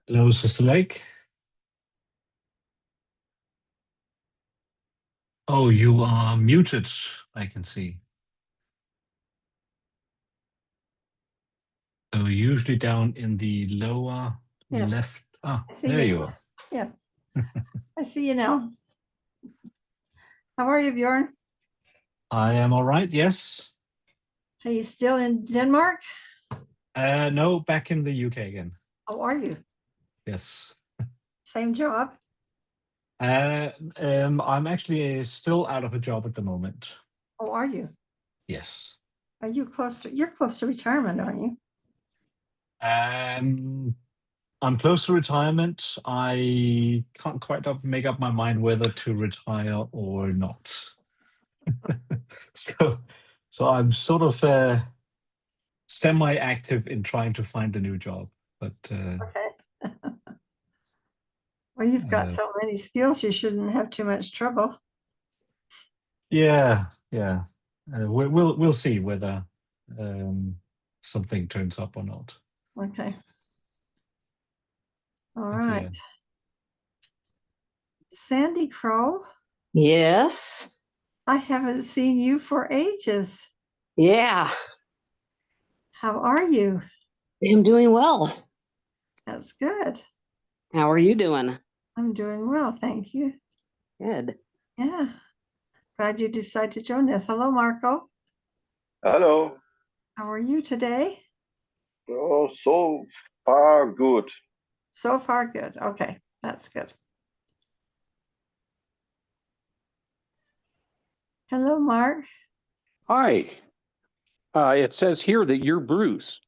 Hello, Sister Lake. Oh, you are muted, I can see. So usually down in the lower Yes. left. Ah, I see there you you now. are. Yeah, I see you now. How are you, Bjorn? I am all right, yes. Are you still in Denmark? No, back in the UK again. How are you? Yes. Same job? I'm actually still out of a job at the moment. How are you? Yes. Are you close to, you're close to retirement, aren't you? I'm close to retirement. I can't quite make up my mind whether to retire or not. So, so I'm sort of semi-active in trying to find a new job, but Okay. Well, you've got so many skills, you shouldn't have too much trouble. yeah, we'll see whether something turns up or not. Okay. All But, right. yeah. Sandy Crow, Yes. I haven't seen you for ages. Yeah. How are you? I'm doing well. That's good. How are you doing? I'm doing well, thank you. Good. Yeah. Glad you decided to join us. Hello, Marco. Hello. How are you today? Oh, so far good. So far, good. Okay, that's good. Hello, Mark. Hi. It says here that you're Bruce.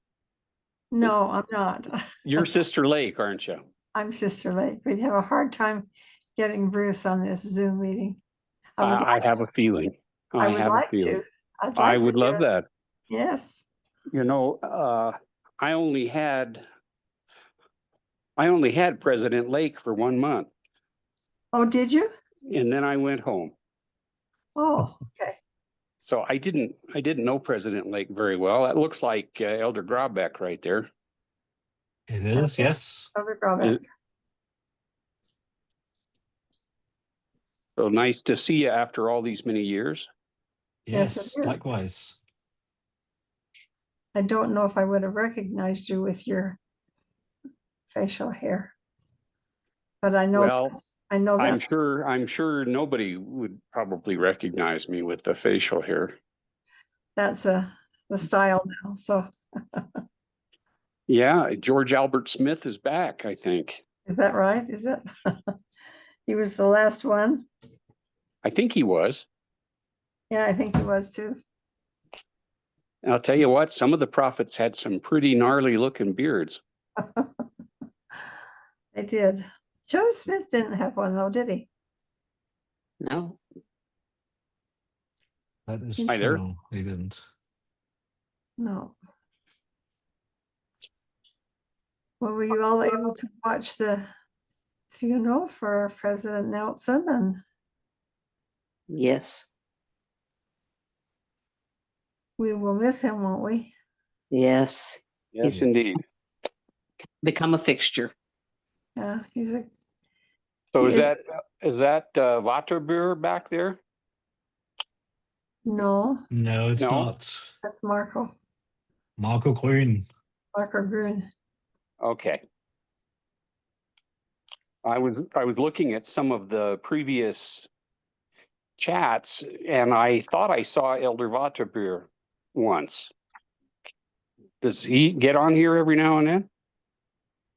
No, I'm not. You're Sister Lake, aren't you? I'm Sister Lake. We'd have a hard time getting Bruce on this Zoom meeting. I have a feeling. I would like to. I'd like I would to do love it. that. Yes. You know, I only had President Lake for 1 month, Oh, did you? and then I went home. Oh, okay. So I didn't know President Lake very well. That looks like Elder Graubeck right there. It is, yes. Over Graubeck. So nice to see you after all these many years. Yes, it Yes, is. likewise. I don't know if I would have recognized you with your facial hair, but I know. Well, I know I'm that's. sure nobody would probably recognize me with the facial hair. That's the style now. So Yeah, George Albert Smith is back, I think. is that right? Is it? He was the last one. I think he was. Yeah, I think he was too. And I'll tell you what, some of the prophets had some pretty gnarly looking beards. They did. Joe Smith didn't have one though, did he? No. That is Hi there. true. They didn't. No. Well, were you all able to watch the funeral for President Nelson? And Yes. we will miss him, won't we? Yes. Yes, He's indeed. become a fixture. Yeah, he's a. So he is that Waterbuur back there? No, No, it's No? not. that's Marco. Marco Grün. Marco Grün. Okay. I was looking at some of the previous chats, and I thought I saw Elder Waterbuur once. Does he get on here every now and then?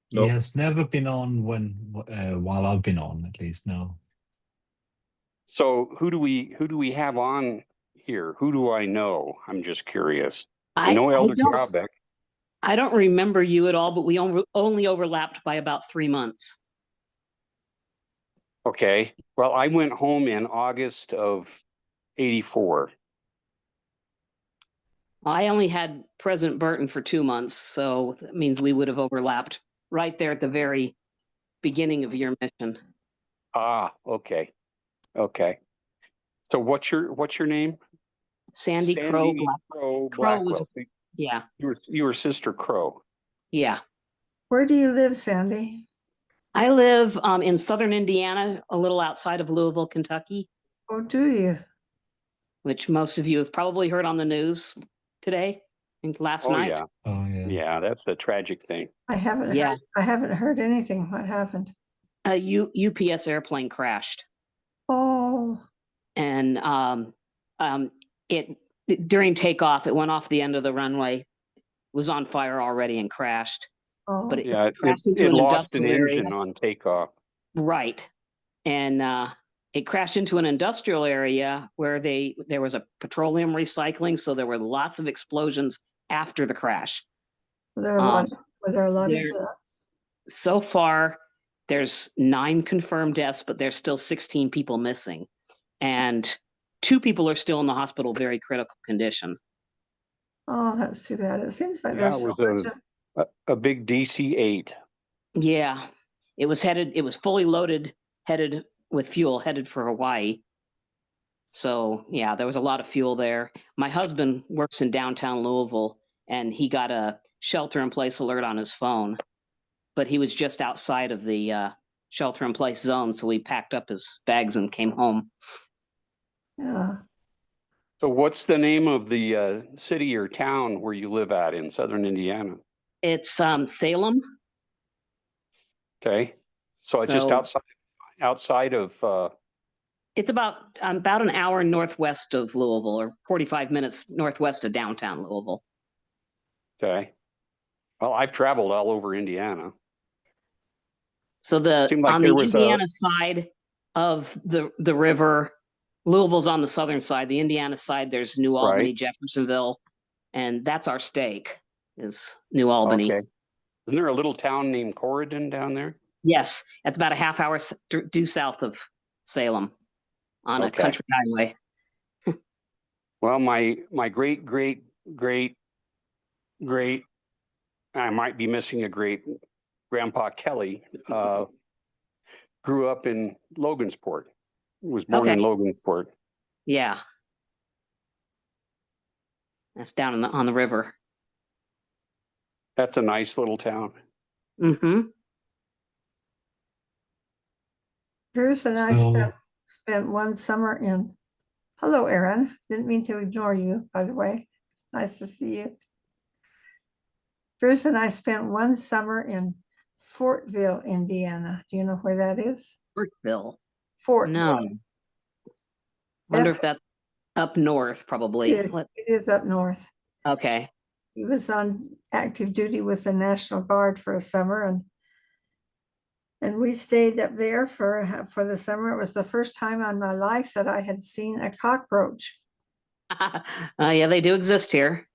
He Nope. has never been on while I've been on, at least, no. So who do we have on here? Who do I know? I'm just curious. I know Elder Graubeck. I don't remember you at all, but we only overlapped by about 3 months. Okay. Well, I went home in August of '84. I only had President Burton for 2 months, so that means we would have overlapped right there at the very beginning of your mission. Ah, okay. Okay. So what's your name? Sandy Crow. Crow Crow was, Blackwell. yeah, You were Sister Crow. yeah. Where do you live, Sandy? I live in southern Indiana, a little outside of Louisville, Kentucky, Oh, do you? which most of you have probably heard on the news today and last Oh, night. yeah. Oh yeah. Yeah, that's a tragic thing. I haven't Yeah. heard, I haven't heard anything. What happened? A UPS airplane crashed, Oh, and it during takeoff, it went off the end of the runway, was on fire already, and crashed. oh, But it Yeah, crashed into it an lost an industrial area. engine on takeoff. Right. And it crashed into an industrial area where there was a petroleum recycling, so there were lots of explosions after the crash. were there a lot, Um, were there a lot of there- deaths? So far, there's 9 confirmed deaths, but there's still 16 people missing. And 2 people are still in the hospital, very critical condition. Oh, that's too bad. It seems like Yeah, there's it so was much. a big DC-8. Yeah, it was fully loaded, headed with fuel, headed for Hawaii. So yeah, there was a lot of fuel there. My husband works in downtown Louisville, and he got a shelter-in-place alert on his phone, but he was just outside of the shelter-in-place zone, so he packed up his bags and came home. Yeah. So what's the name of the city or town where you live at in southern Indiana? It's Salem. Okay, so it's just So- outside of It's about an hour northwest of Louisville, or 45 minutes northwest of downtown Louisville. okay. Well, I've traveled all over Indiana. So Seemed like on there the was a- Indiana side of the river, Louisville's on the southern side. The Indiana side, there's New Albany, Right. Jeffersonville, and that's our stake, is New Albany. Okay. Isn't there a little town named Corydon down there? Yes, that's about a half hour due south of Salem on a Okay. country highway. Well, my great I might be missing a great grandpa Kelly grew up in Logansport. Was born in Okay. Logansport. Yeah. That's down on the river. That's a nice little town. Mm-hmm. Bruce and I So spent one summer in, hello, Aaron. Didn't mean to ignore you, by the way. Nice to see you. Bruce and I spent one summer in Fortville, Indiana. Do you know where that is? Fortville. Fortville. No. Wonder if that's up north, probably. It is up north. Okay. He was on active duty with the National Guard for a summer, and we stayed up there for the summer. It was the first time in my life that I had seen a cockroach. Yeah, they do exist here.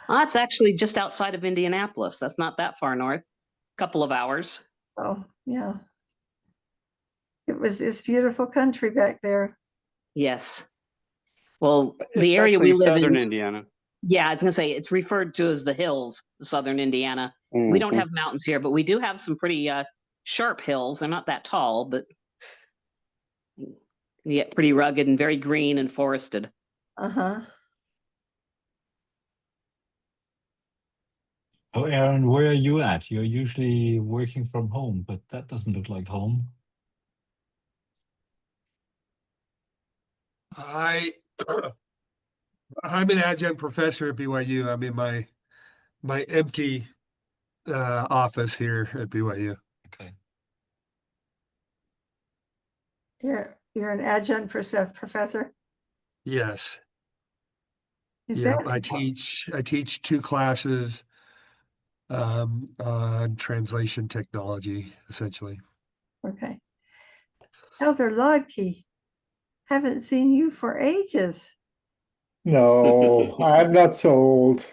It's actually just outside of Indianapolis. That's not that far north. Couple of hours. Oh, yeah. It's beautiful country back there. Yes. Well, the area Especially we live southern in. Indiana. Yeah, I was gonna say it's referred to as the hills of southern Indiana. We don't Mhm. have mountains here, but we do have some pretty sharp hills. They're not that tall, but you get pretty rugged and very green and forested. Uh-huh. Oh, Aaron, where are you at? You're usually working from home, but that doesn't look like home. I'm an adjunct professor at BYU. I'm in my empty office here at BYU. Okay. You're an adjunct professor? Yes. Is Yeah, that I teach 2 classes on translation technology, essentially. okay? Elder Lodkey, haven't seen you for ages. No, I'm not so old.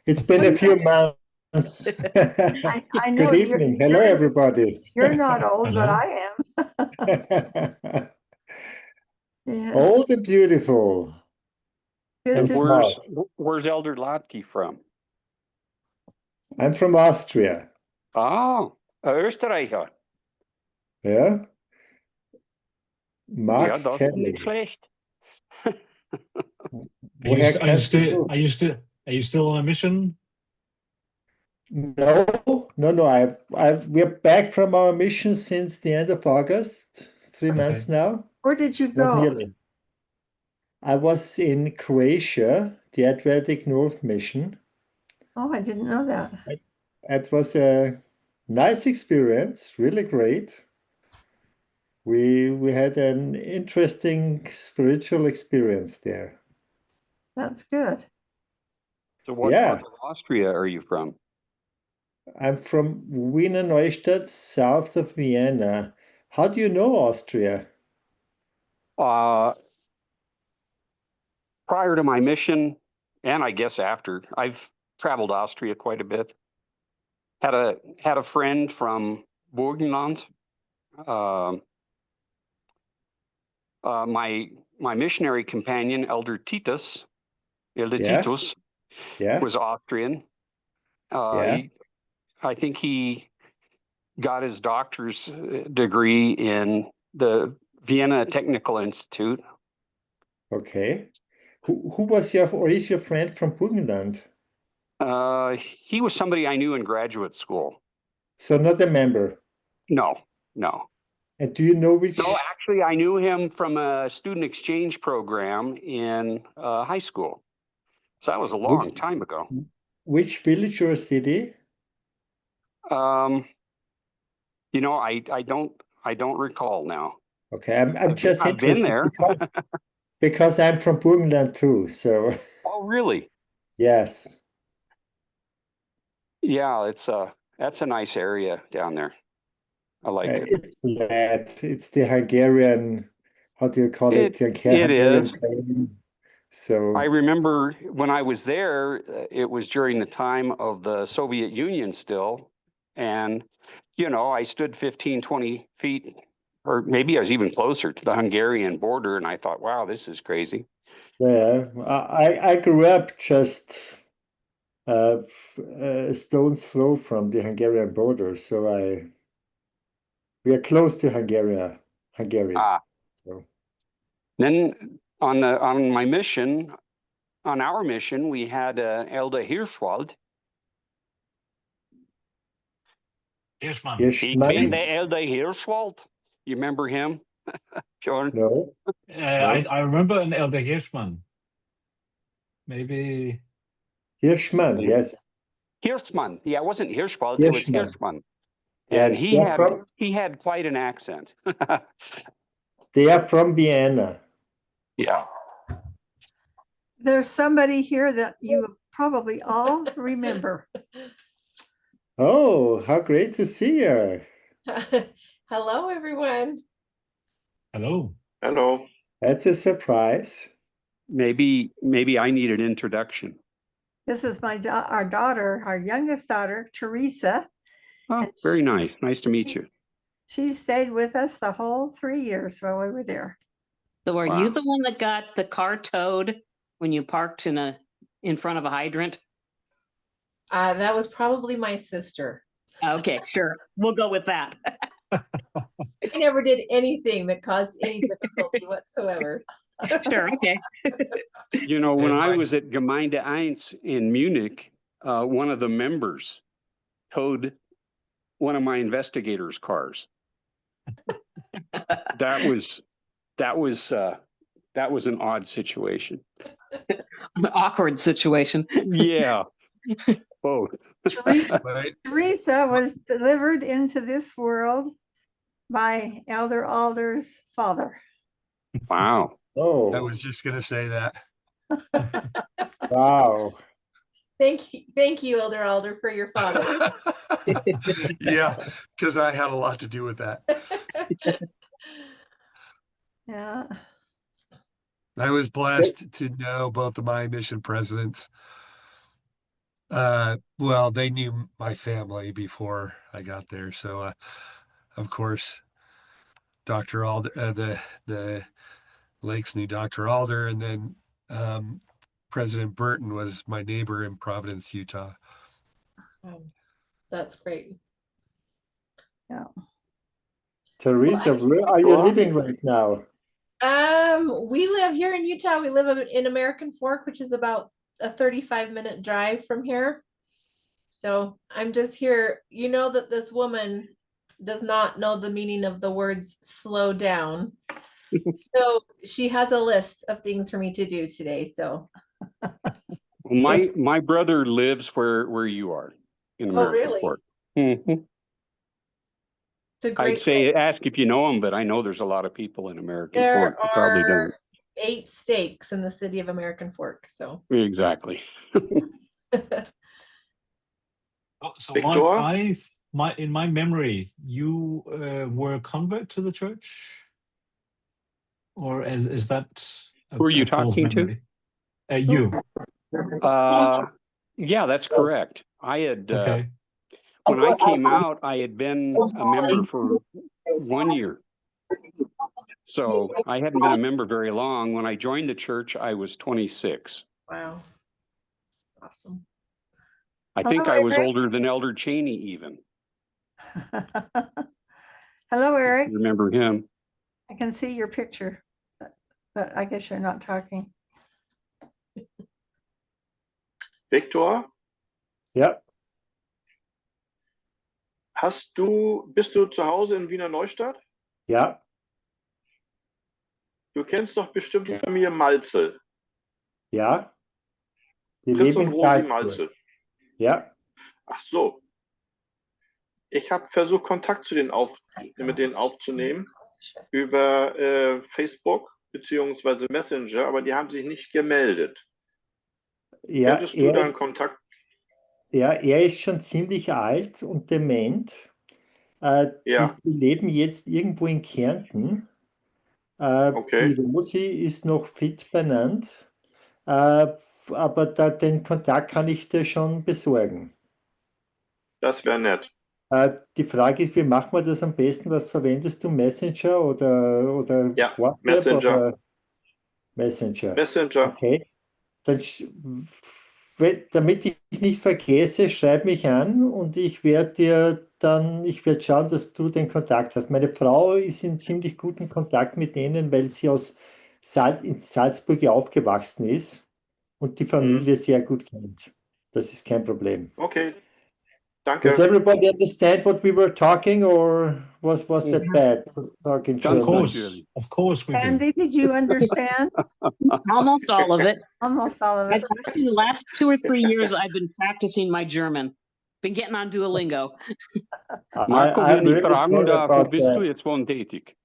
It's been a few months. I know Good evening. Hello, everybody. You're not old, but Hello. I am. Yes. Old and beautiful. Good and to smart. Where's Elder Lotke from? I'm from Austria. Oh, Österreicher. Yeah. Ja, Mark das ist Kelly. nicht schlecht. Woher kennst du so? Are you still on a mission? No. We're back from our mission since the end of August, 3 months Okay. now. Where did you Not go? nearly. I was in Croatia, the Adriatic North Mission. Oh, I didn't know that. It was a nice experience, really great. We had an interesting spiritual experience there. That's good. So what Yeah, part of Austria are you from? I'm from Wiener Neustadt, south of Vienna. How do you know Austria? Uh, prior to my mission, and I guess after, I've traveled Austria quite a bit. Had a friend from Burgenland. Um my missionary companion, Elder Yeah, Titus, yeah, was Austrian. yeah. I think he got his doctor's degree in the Vienna Technical Institute. Okay. Who was your or is your friend from Burgenland? He was somebody I knew in graduate school. So not a member. No, no. And do you know No, which actually, I knew him from a student exchange program in high school. So that was a which long time ago. which village or city? Um, I don't recall now. Okay, I'm just I've been interested there. because I'm from Burgenland too. So Oh, really? yes, Yeah, that's a nice area down there. I like it. it's that. It's the Hungarian, how do you call it? It The it Hungarian is. claim. I So remember when I was there, it was during the time of the Soviet Union still. And, I stood 15, 20 feet, or maybe I was even closer to the Hungarian border. And I thought, wow, this is crazy. yeah, I grew up just a stone's throw from the Hungarian border. So we are close to Hungary. Ah, So then on my mission, on our mission, we had Elda Hirschwald. Hirschman. Ich bin Hirschman? der Elda Hirschwald. You remember him, John? No, I, no. I remember an elder Hirschman. Maybe. Hirschman, yes. Hirschman. Yeah, it wasn't Hirschwald, it was Hirschman. Hirschman. Yeah, And he had quite an accent. they are from Vienna. Yeah. There's somebody here that you probably all remember. Oh, how great to see you. Hello, everyone. Hello. Hello. That's a surprise. Maybe I need an introduction. This is our daughter, our youngest daughter, Teresa. Oh, And very nice. Nice to meet you. She stayed with us the whole 3 years while we were there. So are Wow. you the one that got the car towed when you parked in front of a hydrant? That was probably my sister. Okay, sure. We'll go with that. I never did anything that caused any difficulty whatsoever. Sure, okay. When And I my- was at Gemeinde 1 in Munich, one of the members towed one of my investigators' cars. That was an odd situation. An awkward situation. Yeah. Both. my- Teresa was delivered into this world by Elder Alder's father. Wow. I Oh, was just gonna say that. wow. Thank you, Elder Alder, for your father. Yeah, because I had a lot to do with that. Yeah. I was blessed to know both of my mission presidents. Well, they knew my family before I got there, so of course, Dr. Alder, the Lakes knew Dr. Alder, and then President Burton was my neighbor in Providence, Utah. That's great. Teresa, where are you living right now? We live here in Utah. We live in American Fork, which is about a 35-minute drive from here. So I'm just here. You know that this woman does not know the meaning of the words slow down. So she has a list of things for me to do today. So Well, my brother lives where you are in Oh, American really? Fork. Mhm. it's a great I'd say place. ask if you know him, but I know there's a lot of people in American There Fork who probably are don't. 8 stakes in the city of American Fork. So Exactly. So Victor? Mark, in my memory, you were a convert to the church, or is that Who are you a false talking to? memory? You. Yeah, that's correct. I had Okay. when I came out, I had been a member for 1 year. So I hadn't been a member very long. When I joined the church, I was 26. wow. That's awesome. I Hello, think I was Eric. older than Elder Cheney even. Hello, Eric. Remember him? I can see your picture, but I guess you're not talking. Victor, Ja, bist du zu Hause in Wiener Neustadt? ja, Du kennst doch bestimmt die Familie Malzel. ja. Die Fritz leben und in Rosi Salzburg. Malzel. Ja, Ach so. Ich habe versucht, Kontakt mit denen aufzunehmen über Facebook beziehungsweise Messenger, aber die haben sich nicht gemeldet. ja, Könntest du dann Kontakt? ja, er ist schon ziemlich alt und dement. Ja, Die leben jetzt irgendwo in Kärnten. Die okay, Rosi ist noch fit benannt, aber den Kontakt kann ich dir schon besorgen. das wäre nett. Die Frage ist, wie machen wir das am besten? Was verwendest du? Messenger oder Ja, WhatsApp Messenger. oder Messenger? Messenger. Okay. Dann, damit ich nicht vergesse, schreib mich an und ich werde schauen, dass du den Kontakt hast. Meine Frau ist in ziemlich guten Kontakt mit denen, weil sie in Salzburg aufgewachsen ist und die Familie sehr gut kennt. Das ist kein Problem. Okay, Does danke. everybody understand what we were talking, or was that bad talking Ganz German? natürlich. Of course we do. Andy, did you understand? Almost all of it. Almost all of I've it. actually the last 2 or 3 years I've been practicing my German. Been getting on Duolingo. Marco, I'm wenn ich really fragen sorry darf, wo about bist du that. jetzt wohntätig?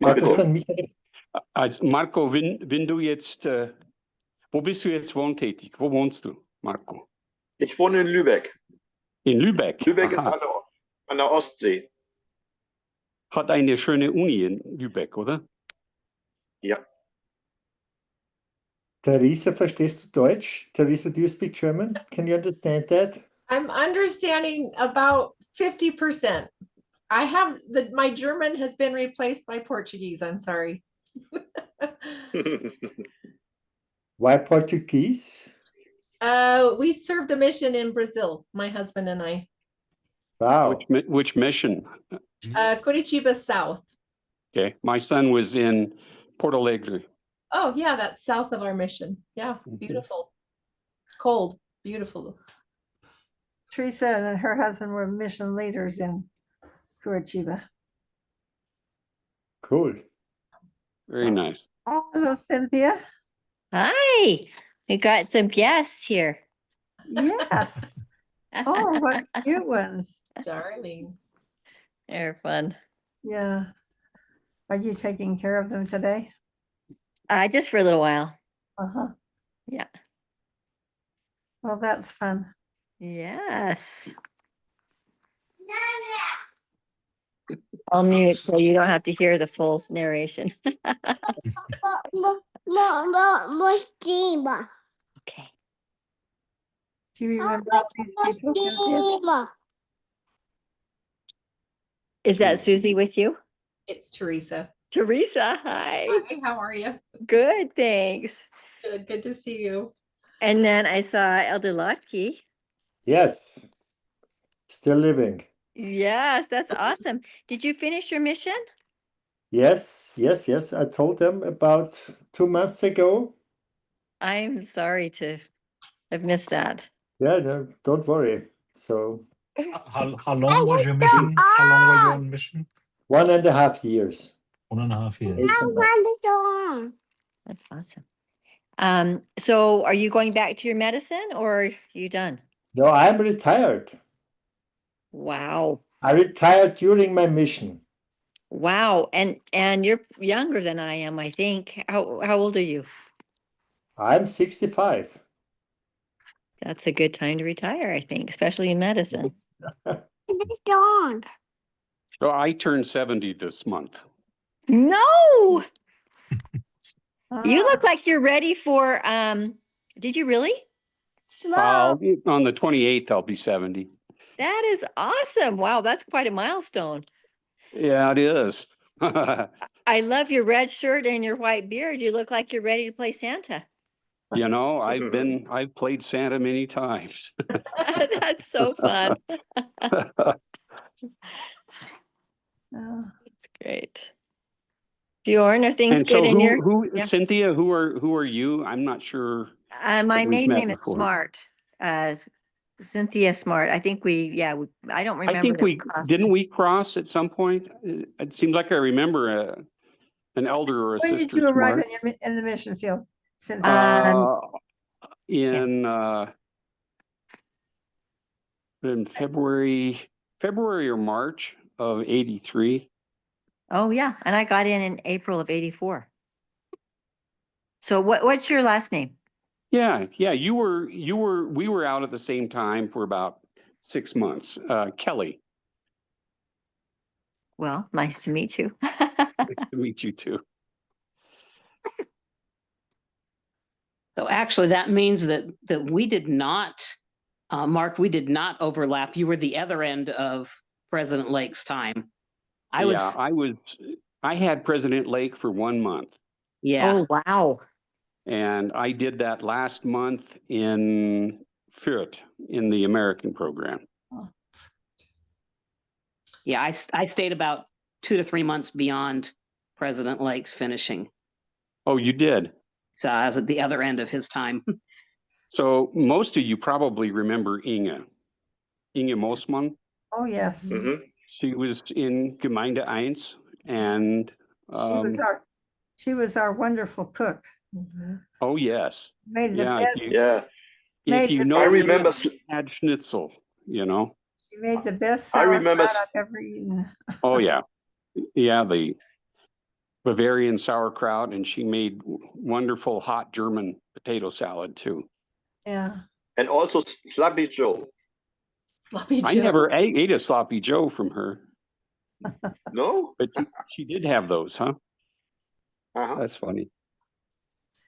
Hat das Marco, an mich eine Marco, wenn du jetzt, wo bist du jetzt wohntätig? Wo wohnst du, Marco? Ich wohne in Lübeck. In Lübeck. Lübeck ist Aha. an der Ostsee. Hat eine schöne Uni in Lübeck, oder? Ja. Theresa, verstehst du Deutsch? Theresa, do you speak German? Can you understand that? I'm understanding about 50%. My German has been replaced by Portuguese. I'm sorry. Why Portuguese? We served a mission in Brazil, my husband and I. Wow. Which mission? Curitiba South. Okay, my son was in Porto Alegre. Oh, yeah, that's south of our mission. Yeah, beautiful. Cold, beautiful. Teresa and her husband were mission leaders in Curitiba. Cool. Very nice. Hello, Cynthia. Hi, we got some guests here. Yes. Oh, what cute ones. Darling. They're fun. Yeah. Are you taking care of them today? Just for a little while. Uh-huh. Yeah. Well, that's fun. Yes. I'll mute so you don't have to hear the full narration. Okay. Do you remember all these people, Cynthia? Is that Susie with you? It's Teresa. Teresa, hi. Hi, how are you? Good, thanks. Good to see you. And then I saw Elder Lotke. Yes. Still living. Yes, that's awesome. Did you finish your mission? Yes. I told them about 2 months ago. I'm sorry to I've missed that. Yeah, no, don't worry. So How long was your mission? How long were you on mission? 1.5 years. 1.5 years. 18 months. That's awesome. So are you going back to your medicine or are you done? No, I'm retired. Wow. I retired during my mission. Wow. And you're younger than I am, I think. How old are you? I'm 65. That's a good time to retire, I think, especially in medicine. So I turned 70 this month. No, you Ah, look like you're ready for did you really? On the 28th, I'll be 70. That is awesome. Wow, that's quite a milestone. Yeah, it is. I love your red shirt and your white beard. You look like you're ready to play Santa. You know, I've played Santa many times. That's so fun. ah. It's great. Bjorn, are things And good so in your Yeah. Cynthia, who are you? I'm not sure. my we've maiden met name is before. Smart. Cynthia Smart. I think I don't remember I think that we crossed. didn't we cross at some point? It seems like I remember an elder or a When did sister you arrive Smart. in the mission field, Cynthia? In February or March of '83. Oh yeah, and I got in April of '84. So what's your last name? Yeah. We were out at the same time for about 6 months. Kelly. Well, nice to meet you. Nice to meet you too. So actually, that means that we did not, Mark, we did not overlap. You were the other end of President Lake's time. I had President Lake for 1 month. Yeah. Oh wow. And I did that last month in Fürth in the American program. Yeah, I stayed about 2 to 3 months beyond President Lake's finishing. Oh, you did? So I was at the other end of his time. So most of you probably remember Inge Mosman. Oh, yes. She was in Gemeinde 1 and She was our wonderful cook. oh yes. Made the best. If you know, I remember had schnitzel, you know. She made the best I remember sauerkraut I've ever eaten. Oh yeah. Yeah, the Bavarian sauerkraut, and she made wonderful hot German potato salad too. Yeah. And also Sloppy Joe. Sloppy Joe. I never ate a sloppy Joe from her. No? But she did have those, huh? That's funny.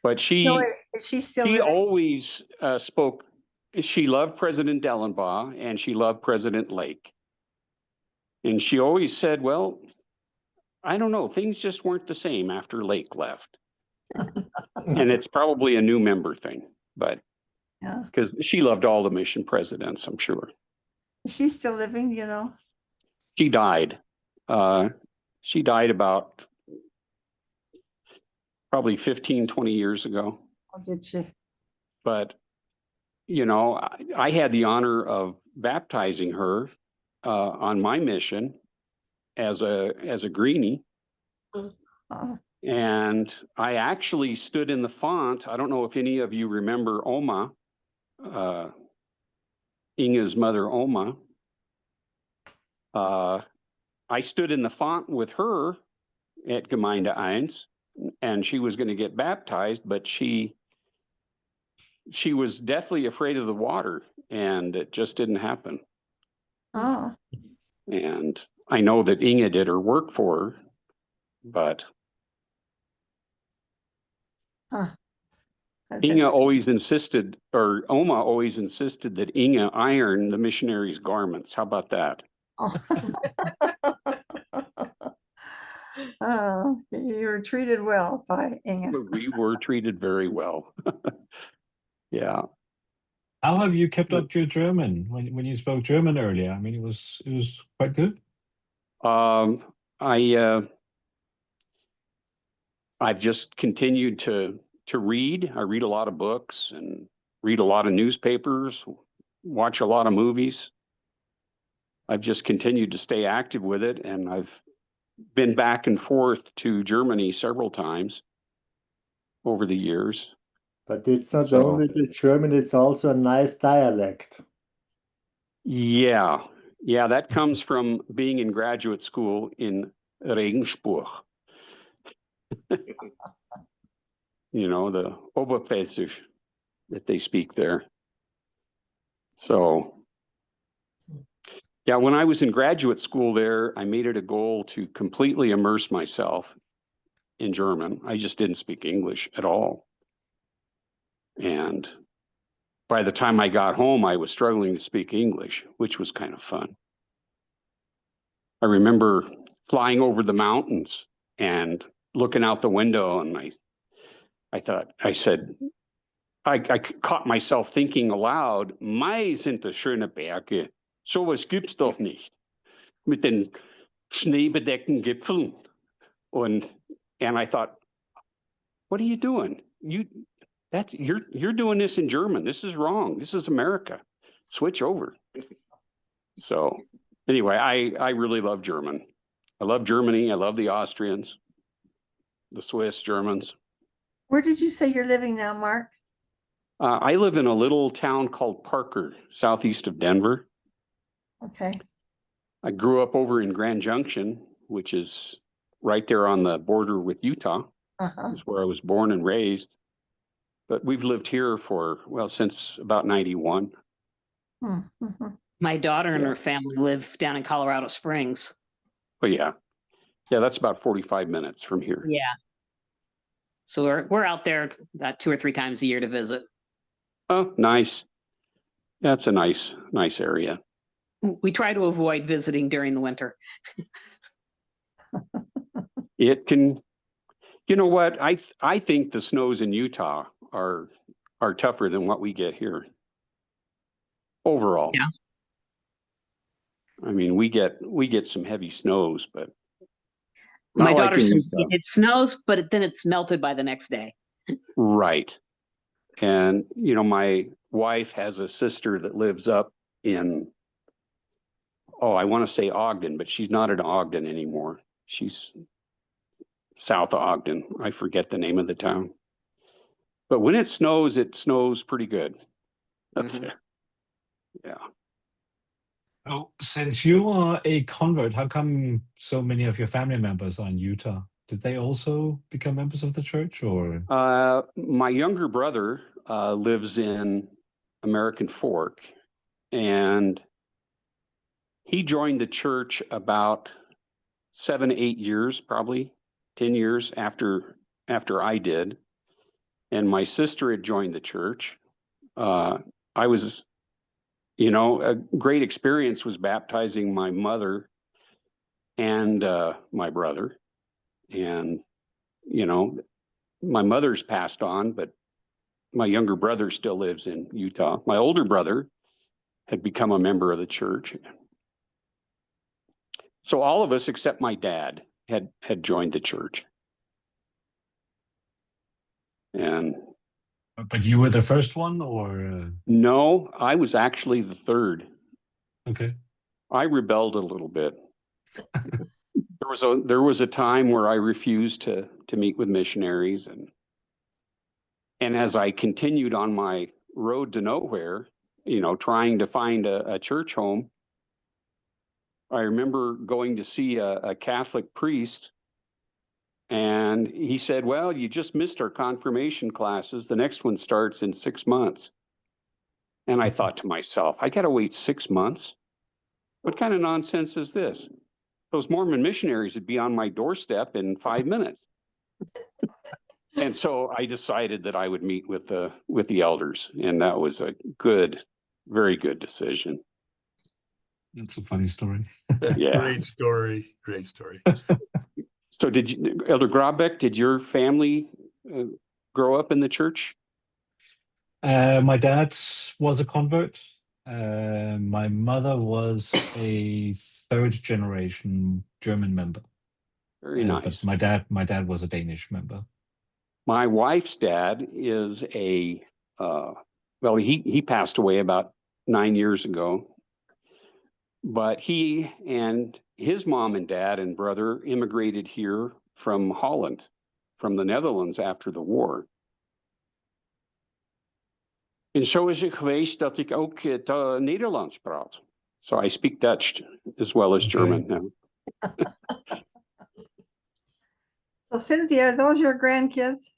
But Is she still she living? always spoke. She loved President Dellenbaugh and she loved President Lake. And she always said, well, I don't know, things just weren't the same after Lake left. And it's probably a new member thing, but Yeah. because she loved all the mission presidents, I'm sure. Is she still living, you know? She died. She died about probably 15, 20 years ago. Oh, did she? But, you know, I had the honor of baptizing her on my mission as a greenie. Oh. And I actually stood in the font. I don't know if any of you remember Oma, Inge's mother, Oma. I stood in the font with her at Gemeinde 1, and she was going to get baptized, but she was deathly afraid of the water, and it just didn't happen. Oh. And I know that Inge did her work for her, but Inge always insisted, or Oma always insisted, that Inge iron the missionaries' garments. How about that? Oh, you were treated well by Inge. We were treated very well. Yeah. How have you kept up your German when you spoke German earlier? I mean, it was quite good. I've just continued to read. I read a lot of books, and read a lot of newspapers, watch a lot of movies. I've just continued to stay active with it, and I've been back and forth to Germany several times over the years. But it's not So- only the German, it's also a nice dialect. Yeah, that comes from being in graduate school in Regensburg. You know, the Oberpfälzisch that they speak there. So, yeah, when I was in graduate school there, I made it a goal to completely immerse myself in German. I just didn't speak English at all. And by the time I got home, I was struggling to speak English, which was kind of fun. I remember flying over the mountains and looking out the window, and I caught myself thinking aloud, Mai sind das schöne Berge. Sowas gibt's doch nicht. Mit den schneebedeckten Gipfeln. And I thought, what are you doing? You're doing this in German. This is wrong. This is America. Switch over. So anyway, I really love German. I love Germany. I love the Austrians, the Swiss, Germans. Where did you say you're living now, Mark? I live in a little town called Parker, southeast of Denver. Okay. I grew up over in Grand Junction, which is right there on the border with Utah. Is where I was born and raised. But we've lived here since about 91. Mm-hmm. My daughter and her family live down in Colorado Springs. Oh, yeah. Yeah, that's about 45 minutes from here. Yeah. So we're out there about 2 or 3 times a year to visit. Oh, nice. That's a nice area. We try to avoid visiting during the winter. It can, you know what? I think the snows in Utah are tougher than what we get here. Overall. Yeah. I mean, we get some heavy snows, but My not like daughter in says Utah. it snows, but then it's melted by the next day. Right. And, you know, my wife has a sister that lives up in, I want to say Ogden, but she's not in Ogden anymore. She's south of Ogden. I forget the name of the town. But when it snows pretty good. That's it. Yeah. Oh, since you are a convert, how come so many of your family members are in Utah? Did they also become members of the church, or? My younger brother lives in American Fork, and he joined the church about 7, 8 years, probably 10 years after I did. And my sister had joined the church. I was, a great experience was baptizing my mother and my brother. And, my mother's passed on, but my younger brother still lives in Utah. My older brother had become a member of the church. So all of us except my dad had joined the church. And But you were the first one, or? no, I was actually the third. Okay. I rebelled a little bit. There was a time where I refused to meet with missionaries, and as I continued on my road to nowhere, trying to find a church home, I remember going to see a Catholic priest, and he said, "Well, you just missed our confirmation classes. The next one starts in 6 months." And I thought to myself, I got to wait 6 months? What kind of nonsense is this? Those Mormon missionaries would be on my doorstep in 5 minutes. And so I decided that I would meet with the elders, and that was a very good decision. That's a funny story. Yeah. Great story. Great story. So Elder Grabeck, did your family grow up in the church? My dad was a convert. My mother was a third generation German member. Very nice. But my dad was a Danish member. My wife's dad is a well, he passed away about 9 years ago. But he and his mom and dad and brother immigrated here from Holland, from the Netherlands after the war. En zo is het geweest dat ik ook het Nederlands praat. So I speak Dutch as well as German now. So Cynthia, are those your grandkids?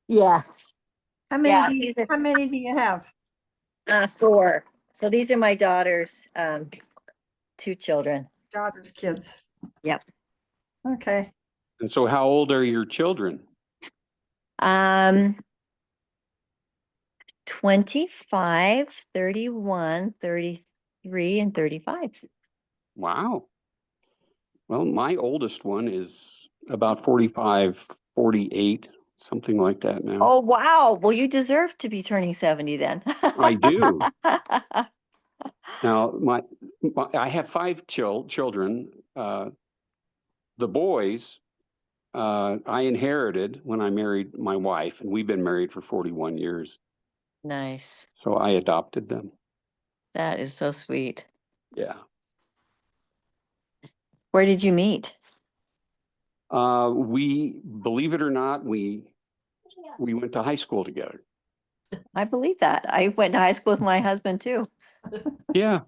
Yes. How many Yeah, do you, these are- how many do you have? 4. So these are my daughters, 2 children. Daughter's kids. Yep. Okay. And so how old are your children? 25, 31, 33, and 35. Wow. Well, my oldest one is about 45, 48, something like that now. Oh, wow. Well, you deserve to be turning 70 then. I do. Now, I have 5 children. The boys, I inherited when I married my wife, and we've been married for 41 years. Nice. So I adopted them. That is so sweet. Yeah. Where did you meet? We, believe it or not, we went to high school together. I believe that. I went to high school with my husband too. Yeah.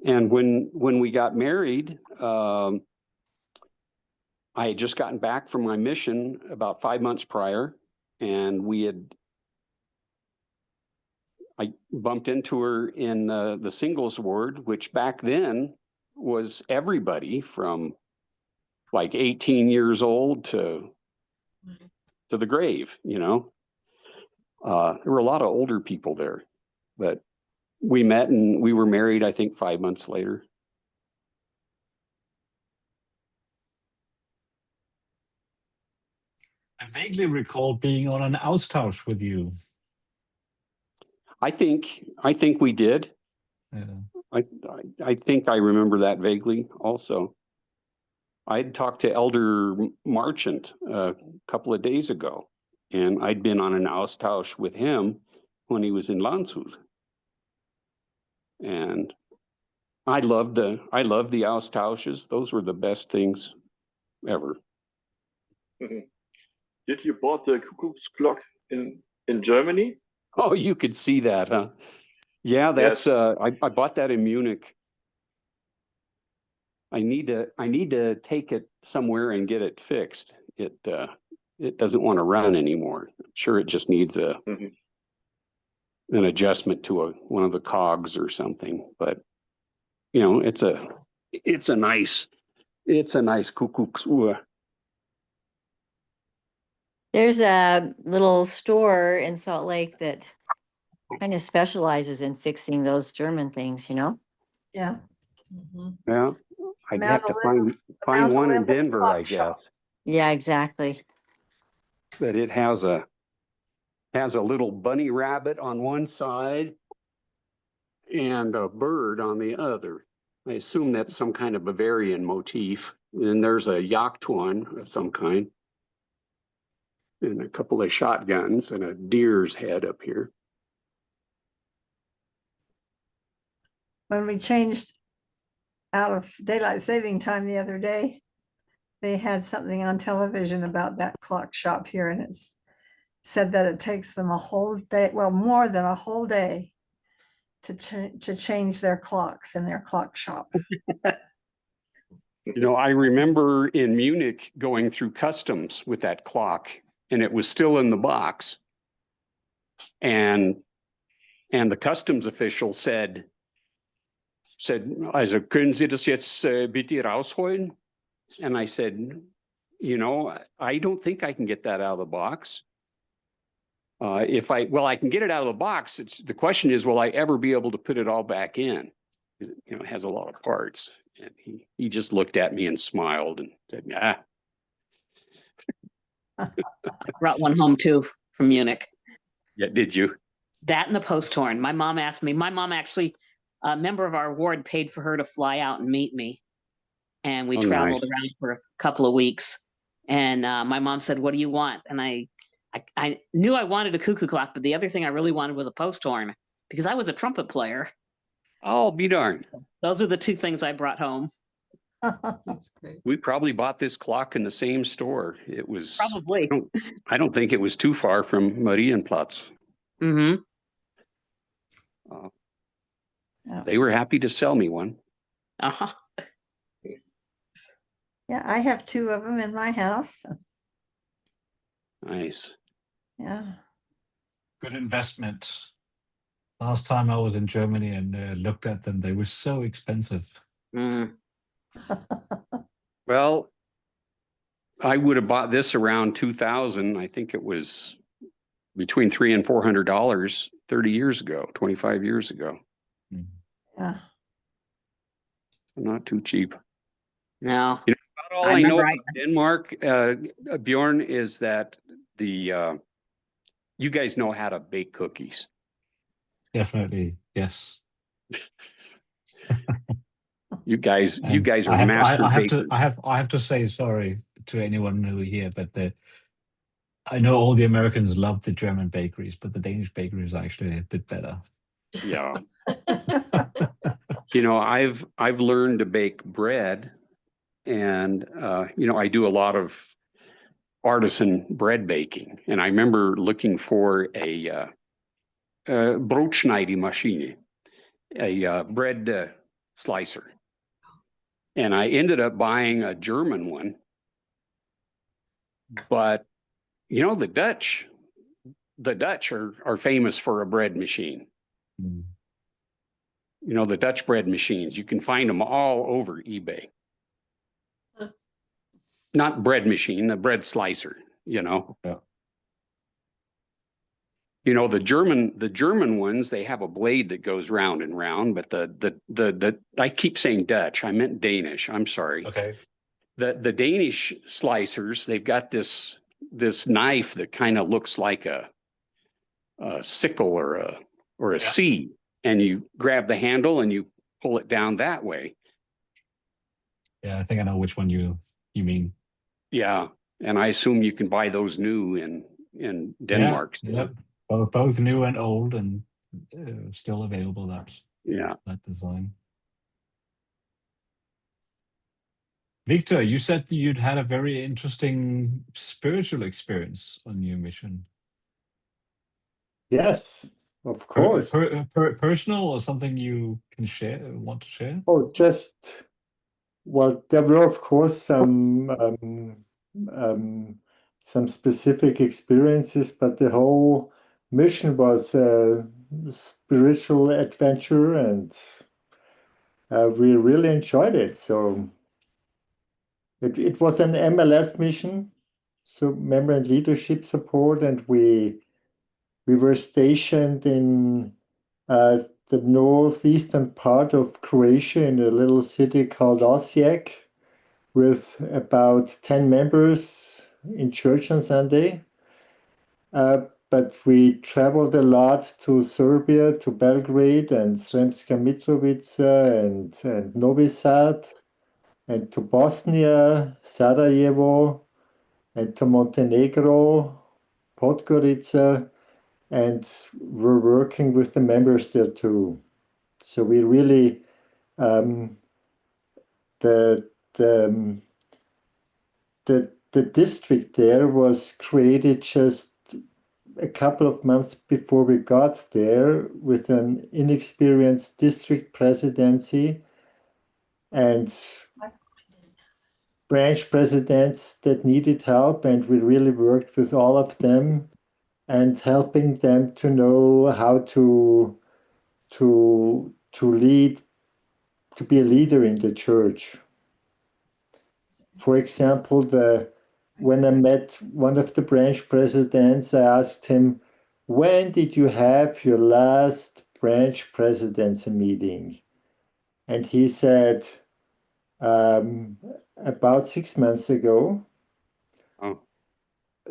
And when we got married, I had just gotten back from my mission about 5 months prior, and I bumped into her in the singles ward, which back then was everybody from like 18 years old to the grave, you know. There were a lot of older people there, but we met and we were married, I think, 5 months later. I vaguely recall being on an Austausch with you. I think we did. Yeah. I think I remember that vaguely also. I'd talked to Elder Marchant a couple of days ago, and I'd been on an Austausch with him when he was in Landshut. And I loved the Austausches. Those were the best things ever. Did you bought the Cuckoo's clock in Germany? Oh, you could see that, huh? Yeah, that's I bought that in Munich. I need to take it somewhere and get it fixed. It doesn't want to run anymore. I'm sure it just needs an adjustment to one of the cogs or something. But you know, it's a nice Kuckucksuhr. There's a little store in Salt Lake that kind of specializes in fixing those German things, you know? Yeah. Yeah, I'd Mount have to Olympus- find Mount one in Olympus Denver, Clock I Shop. guess. Yeah, exactly. But it has a little bunny rabbit on one side and a bird on the other. I assume that's some kind of Bavarian motif. And there's a Jagdhorn of some kind, and a couple of shotguns and a deer's head up here. When we changed out of daylight saving time the other day, they had something on television about that clock shop here, and it's said that it takes them a whole day, well, more than a whole day to change their clocks in their clock shop. You know, I remember in Munich going through customs with that clock, and it was still in the box. And the customs official said, also, können Sie das jetzt bitte rausholen? And I said, you know, I don't think I can get that out of the box. I can get it out of the box. The question is, will I ever be able to put it all back in? You know, it has a lot of parts. And he just looked at me and smiled and said, "Ah." I brought one home too from Munich. Yeah, did you? That and the post horn. My mom asked me. My mom actually, a member of our ward paid for her to fly out and meet me, and we traveled Nice. around for a couple of weeks. And my mom said, "What do you want?" And I I knew I wanted a cuckoo clock, but the other thing I really wanted was a post horn because I was a trumpet player. I'll be darned. Those are the two things I brought home. That's great. We probably bought this clock in the same store. It was Probably. I don't think it was too far from Marienplatz. Mm-hmm. They were happy to sell me one. Uh-huh. Yeah, I have 2 of them in my house. Nice. Yeah. Good investment. Last time I was in Germany and looked at them, they were so expensive. Mm. Well, I would have bought this around 2000. I think it was between $300 and $400 30 years ago, 25 years ago. Yeah. Not too cheap. No. You know, about all I know about Denmark, Bjorn, is that you guys know how to bake cookies. Definitely, yes. You guys And are master bakers. I have to say sorry to anyone who here, but I know all the Americans love the German bakeries, but the Danish bakeries are actually a bit better. Yeah. You know, I've learned to bake bread, and you know, I do a lot of artisan bread baking, and I remember looking for a broodschneidemachine, a bread slicer, and I ended up buying a German one. But you know, the Dutch are famous for a bread machine. Mm. You know, the Dutch bread machines, you can find them all over eBay. Not bread machine, the bread slicer, you know. Yeah. You know, the German ones, they have a blade that goes round and round, but the I keep saying Dutch, I meant Danish, I'm sorry. Okay. The Danish slicers, they've got this knife that kind of looks like a sickle or a seed, and you grab the handle and you pull it down that way. Yeah, I think I know which one you mean. Yeah, and I assume you can buy those new in Denmark. Yeah. Both new and old, and still available. That design. Victor, you said you'd had a very interesting spiritual experience on your mission. Yes, of course. Personal, or something you can want to share? Oh, well, there were, of course, some specific experiences, but the whole mission was a spiritual adventure, and we really enjoyed it. So it was an MLS mission, so member and leadership support, and we were stationed in the northeastern part of Croatia in a little city called Osijek, with about 10 members in church on Sunday. But we traveled a lot to Serbia, to Belgrade and Sremska Mitrovica and Novi Sad, and to Bosnia, Sarajevo, and to Montenegro, Podgorica, and we're working with the members there too. So we really, the district there was created just a couple of months before we got there, with an inexperienced district presidency and branch presidents that needed help, and we really worked with all of them and helping them to know how to lead, to be a leader in the church. For example, when I met one of the branch presidents, I asked him, "When did you have your last branch presidency meeting?" And he said, about 6 months ago. Oh.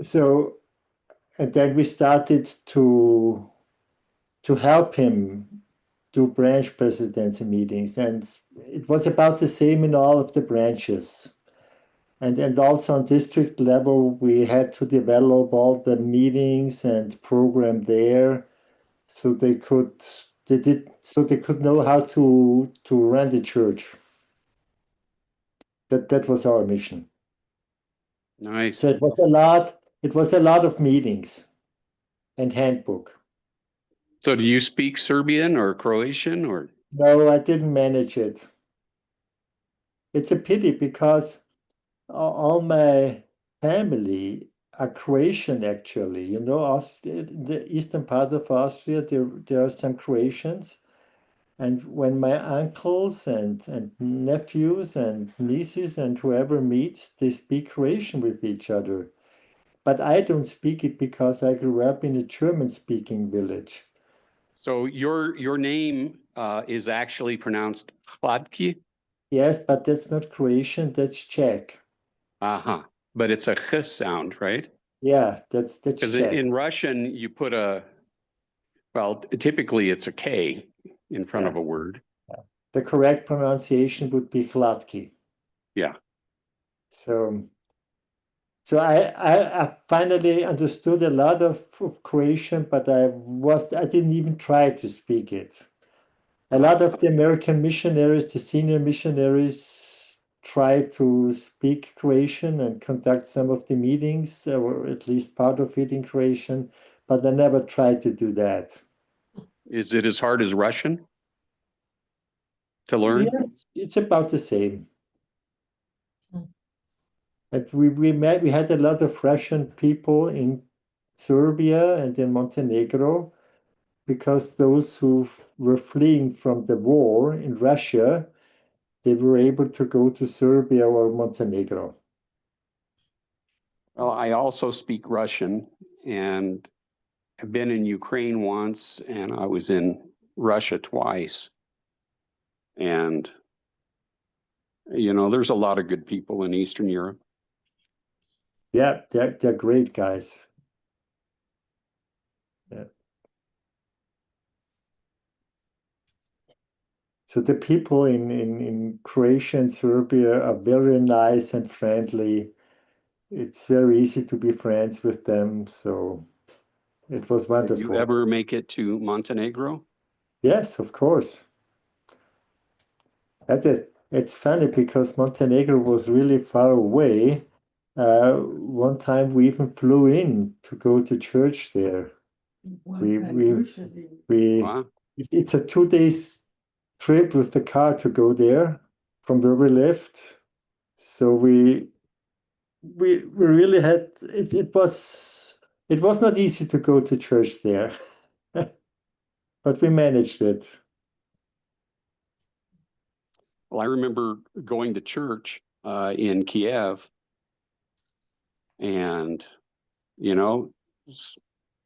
So, and then we started to help him do branch presidency meetings, and it was about the same in all of the branches. And also on district level, we had to develop all the meetings and program there, so they could know how to run the church. That was our mission. Nice. So it was a lot of meetings and handbook. So do you speak Serbian or Croatian or? No, I didn't manage it. It's a pity because all my family are Croatian, actually. You know, Austria, the eastern part of Austria, there are some Croatians. And when my uncles and nephews and nieces and whoever meets, they speak Croatian with each other. But I don't speak it because I grew up in a German-speaking village. So your name is actually pronounced Hladki? Yes, but that's not Croatian, that's Czech. Uh-huh. But it's a ch sound, right? Yeah, that's Because Czech. in Russian, you put well, typically it's a K in front Yeah. of a word. The correct pronunciation would be Hladki. Yeah. So I finally understood a lot of Croatian, but I didn't even try to speak it. A lot of the American missionaries, the senior missionaries, try to speak Croatian and conduct some of the meetings, or at least part of it in Croatian, but I never tried to do that. Is it as hard as Russian to learn? Yeah, it's about the same. And we had a lot of Russian people in Serbia and in Montenegro, because those who were fleeing from the war in Russia, they were able to go to Serbia or Montenegro. Well, I also speak Russian and have been in Ukraine once, and I was in Russia twice. And, you know, there's a lot of good people in Eastern Europe. Yeah, they're great guys. Yeah. So the people in Croatia and Serbia are very nice and friendly. It's very easy to be friends with them. So it was Did you wonderful. ever make it to Montenegro? Yes, of course. It's funny because Montenegro was really far away. One time we even flew in to go to church there. Wow. It's a 2 days trip with the car to go there from where we lived. So we really had it. It was not easy to go to church there, but we managed it. Well, I remember going to church in Kiev, and, you know,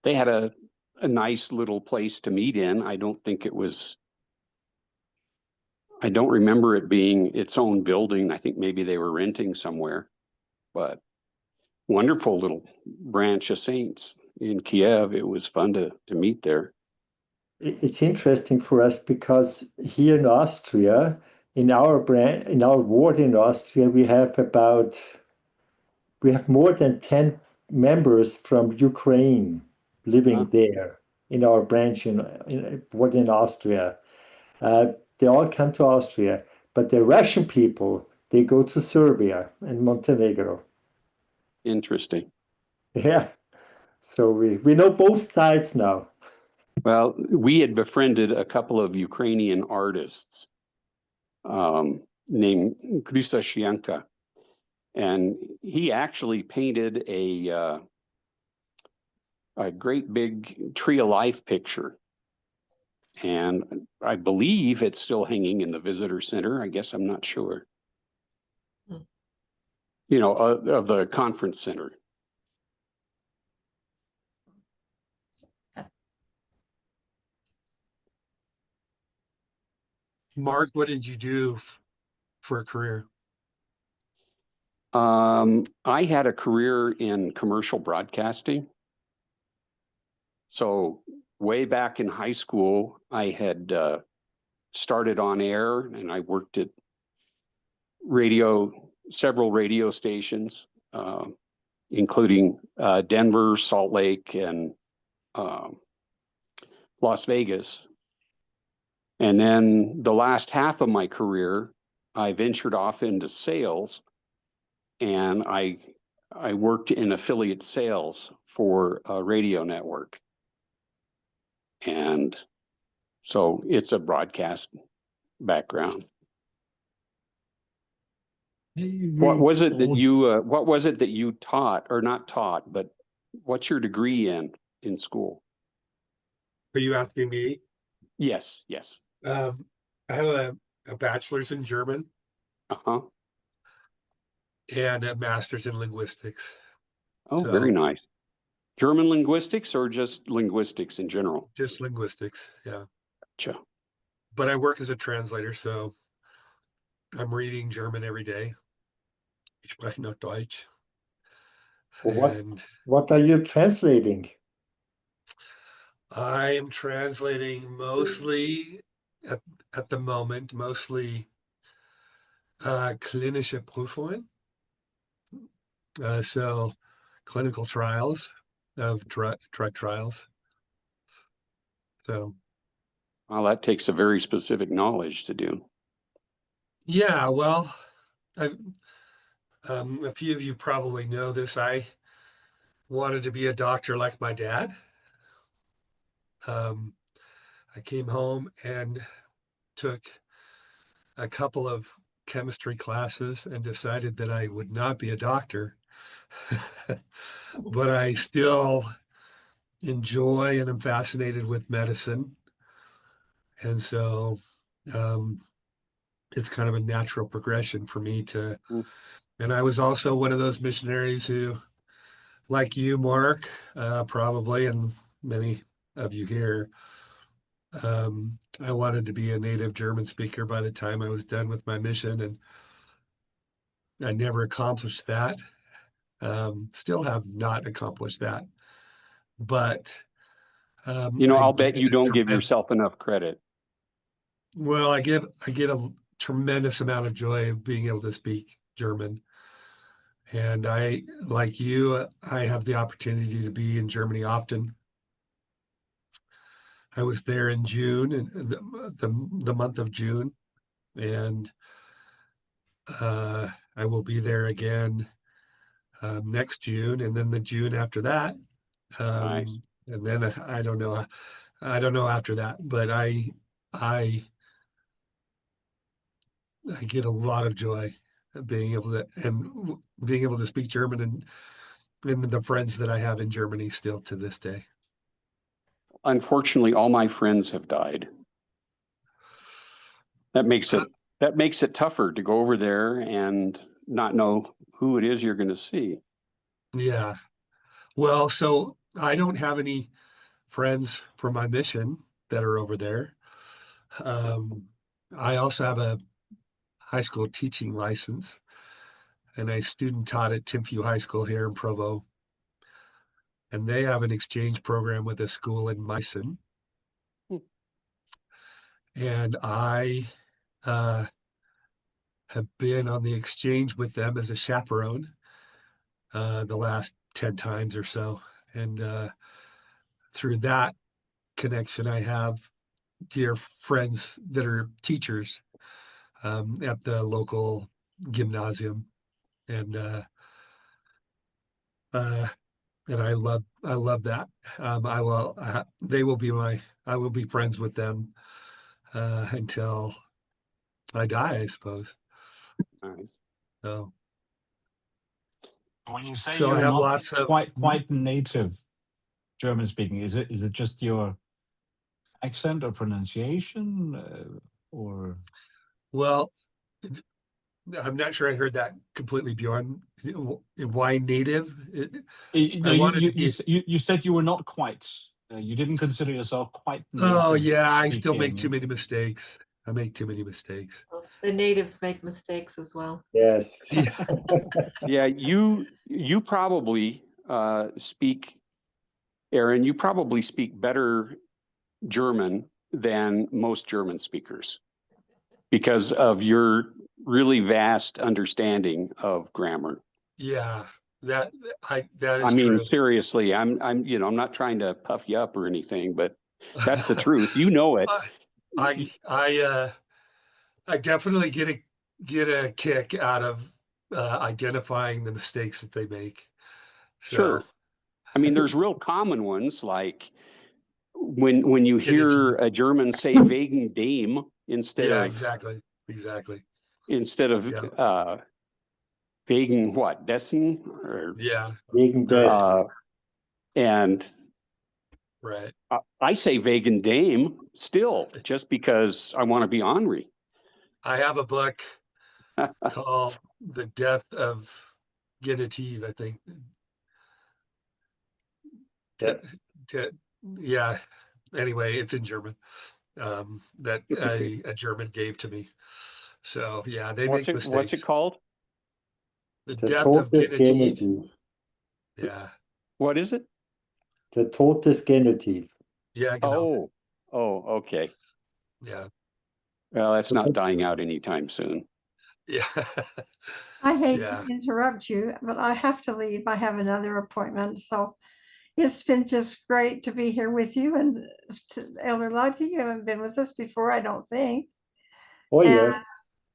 they had a nice little place to meet in. I don't remember it being its own building. I think maybe they were renting somewhere, but wonderful little branch of saints in Kiev. It was fun to meet there. It's interesting for us because here in Austria, in our ward in Austria, we have more than 10 members from Ukraine living there in our branch ward in Austria. They all come to Austria, but the Russian people, they go to Serbia and Montenegro. Interesting. Yeah, so we know both sides now. Well, we had befriended a couple of Ukrainian artists named Krysashenka, and he actually painted a great big tree of life picture. And I believe it's still hanging in the visitor center. I guess I'm not sure. You know, of the conference center. Mark, what did you do for a career? I had a career in commercial broadcasting. So way back in high school, I had started on air, and I worked at radio several radio stations, including Denver, Salt Lake, and Las Vegas. And then the last half of my career, I ventured off into sales, and I worked in affiliate sales for a radio network. And so it's a broadcast background. What was it that you taught, or not taught, but what's your degree in school? Are you asking me? Yes, yes. I have a bachelor's in German Uh-huh. and a master's in linguistics. Oh, very nice. German linguistics or just linguistics in general? Just linguistics, yeah. Gotcha. But I work as a translator, so I'm reading German every day. Ich spreche noch Deutsch. And What are you translating? I am translating mostly at the moment, mostly klinische Prüfungen. So clinical trials of drug trials. So, well, that takes a very specific knowledge to do. Yeah, well, a few of you probably know this. I wanted to be a doctor like my dad. I came home and took a couple of chemistry classes and decided that I would not be a doctor. But I still enjoy and am fascinated with medicine. And so it's kind of a natural progression for me to, and I was also one of those missionaries who, like you, Mark, probably, and many of you here, I wanted to be a native German speaker by the time I was done with my mission, and I never accomplished that. Still have not accomplished that. But I'll bet you don't give yourself enough credit. Well, I get a tremendous amount of joy of being able to speak German. And I, like you, I have the opportunity to be in Germany often. I was there in June, in the month of June, and I will be there again next June, and then the June after that. Nice. And then I don't know after that, but I get a lot of joy being able to speak German and the friends that I have in Germany still to this day. Unfortunately, all my friends have died. That makes it tougher to go over there and not know who it is you're going to see. Yeah. Well, so I don't have any friends for my mission that are over there. I also have a high school teaching license, and I student taught at Timpview High School here in Provo. And they have an exchange program with a school in Meissen. And I have been on the exchange with them as a chaperone the last 10 times or so. And through that connection, I have dear friends that are teachers at the local gymnasium. And I love that. I will be friends with them until I die, I suppose. Nice. So when you say so I you're have not lots of quite native German speaking, is it just your accent or pronunciation, or? Well, I'm not sure I heard that completely, Bjorn. Why native? You said you were not quite. You didn't consider yourself quite native. Oh yeah, I still make speaking. too many mistakes. I make too many mistakes. The natives make mistakes as well. Yes. Yeah, you probably speak, Aaron, you probably speak better German than most German speakers because of your really vast understanding of grammar. Yeah, that that I is mean, true. seriously, I'm I'm not trying to puff you up or anything, but that's the truth. You know it. I definitely get a kick out of identifying the mistakes that they make. So Sure. I mean, there's real common ones like when you hear a German say wegen dem instead yeah, of exactly. Yeah, wegen what, dessen or yeah, Wegen des. and right. I say wegen dem still just because I want to be ornery. I have a book called The Death of Genitive, I think. Yeah. Yeah. Anyway, it's in German. That a German gave to me. So yeah, they What's make it mistakes. called? The Der Death Tod of des Genitive. Genitiv. Yeah. What is it? Der Tod des Genitiv. Yeah, genau. Oh, okay. Yeah. Well, that's So not dying out anytime soon. Yeah. I hate Yeah. to interrupt you, but I have to leave. I have another appointment. So it's been just great to be here with you. And to Elder Ludke, you haven't been with us before, I don't think. Oh, And yes.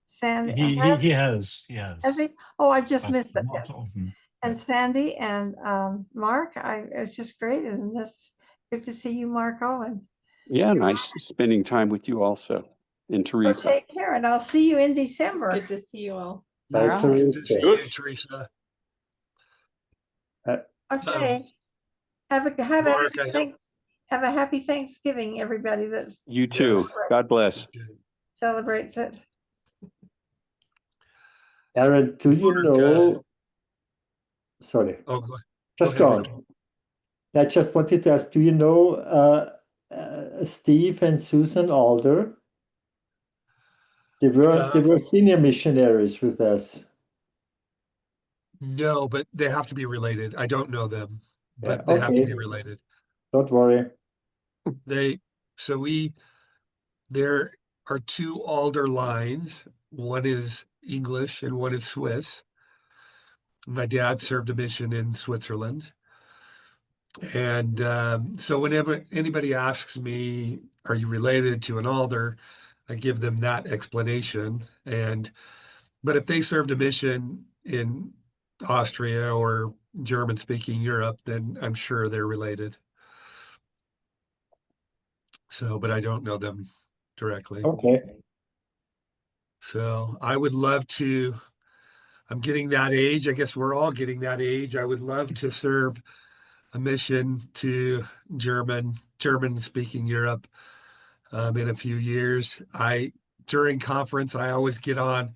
Sandy, He has, has he? yes, Oh, I've just but missed it. not often. And Sandy and Mark, it's just great. And it's good to see you, Mark Owen. Yeah, nice spending time with you also. And So Teresa. take care, and I'll see you in It's December. good to see you all. Bye, right. Good to see Teresa. you, Teresa. Okay. Have a Mark, I hope. have a happy Thanksgiving, everybody that You too. Yes. God bless. celebrates it. Aaron, do you Mark, know? Sorry, oh, go just ahead, go Rick. on. I just wanted to ask, do you know Steve and Susan Alder? They were senior missionaries with us. No, but they have to be related. I don't know them, Yeah, but they have to be okay. related. Don't worry. There are two Alder lines. One is English and one is Swiss. My dad served a mission in Switzerland. And so whenever anybody asks me, are you related to an Alder? I give them that explanation. But if they served a mission in Austria or German speaking Europe, then I'm sure they're related. So, but I don't know them directly. Okay. So I would love to, I'm getting that age. I guess we're all getting that age. I would love to serve a mission to German speaking Europe in a few years. During conference, I always get on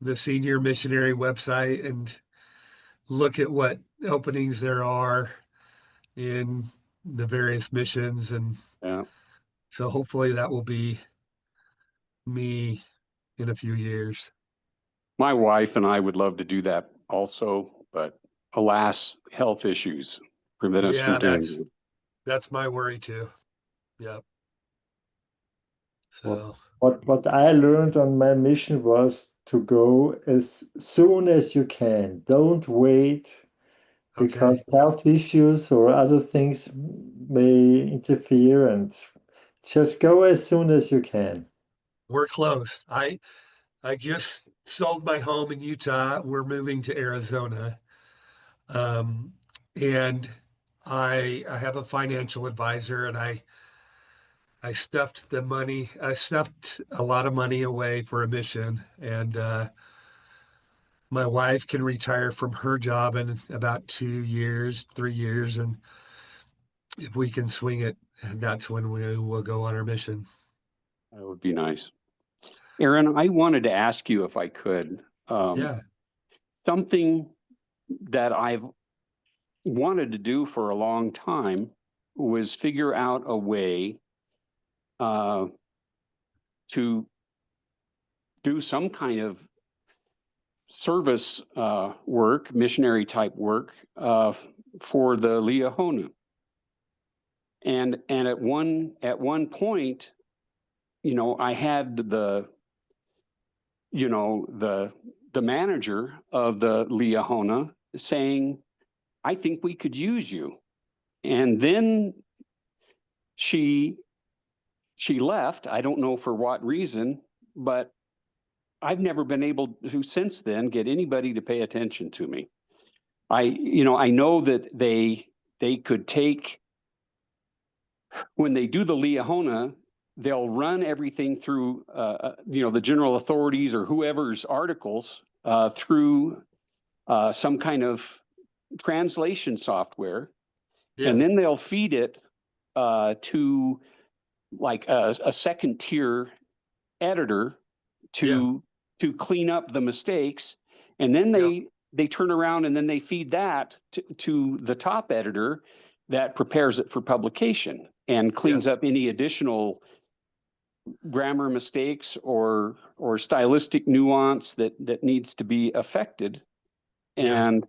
the Senior Missionary website and look at what openings there are in the various missions. And Yeah. so hopefully that will be me in a few years. My wife and I would love to do that also, but alas, health issues prevent us from Yeah, doing it. that's my worry too. Yep. So What I learned on my mission was to go as soon as you can. Don't wait okay. because health issues or other things may interfere, and just go as soon as you can. We're close. I just sold my home in Utah. We're moving to Arizona. And I have a financial advisor, and I stuffed the money. I stuffed a lot of money away for a mission, and my wife can retire from her job in about 2 years, 3 years, and if we can swing it, that's when we will go on our mission. That would be nice. Aaron, I wanted to ask you if I could. Yeah. Something that I've wanted to do for a long time was figure out a way to do some kind of service work, missionary type work for the Liahonu. And at one point, you know, I had you know, the manager of the Liahona saying, I think we could use you. And then she left. I don't know for what reason, but I've never been able to since then get anybody to pay attention to me. I know that they could take, when they do the Liahona, they'll run everything through, the general authorities or whoever's articles through some kind of translation software, Yeah. and then they'll feed it to like a second tier editor to clean up the mistakes, and then they turn around and then they feed that to the top editor that prepares it for publication and cleans up any additional grammar mistakes or stylistic nuance that needs to be affected. Yeah. And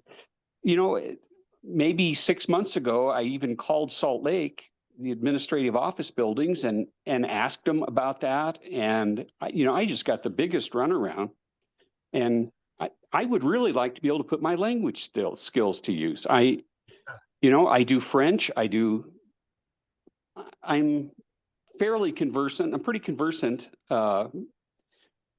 maybe 6 months ago, I even called Salt Lake, the administrative office buildings, and asked them about that. And I just got the biggest runaround. And I would really like to be able to put my language skills to use. I do French. I'm fairly conversant. I'm pretty conversant,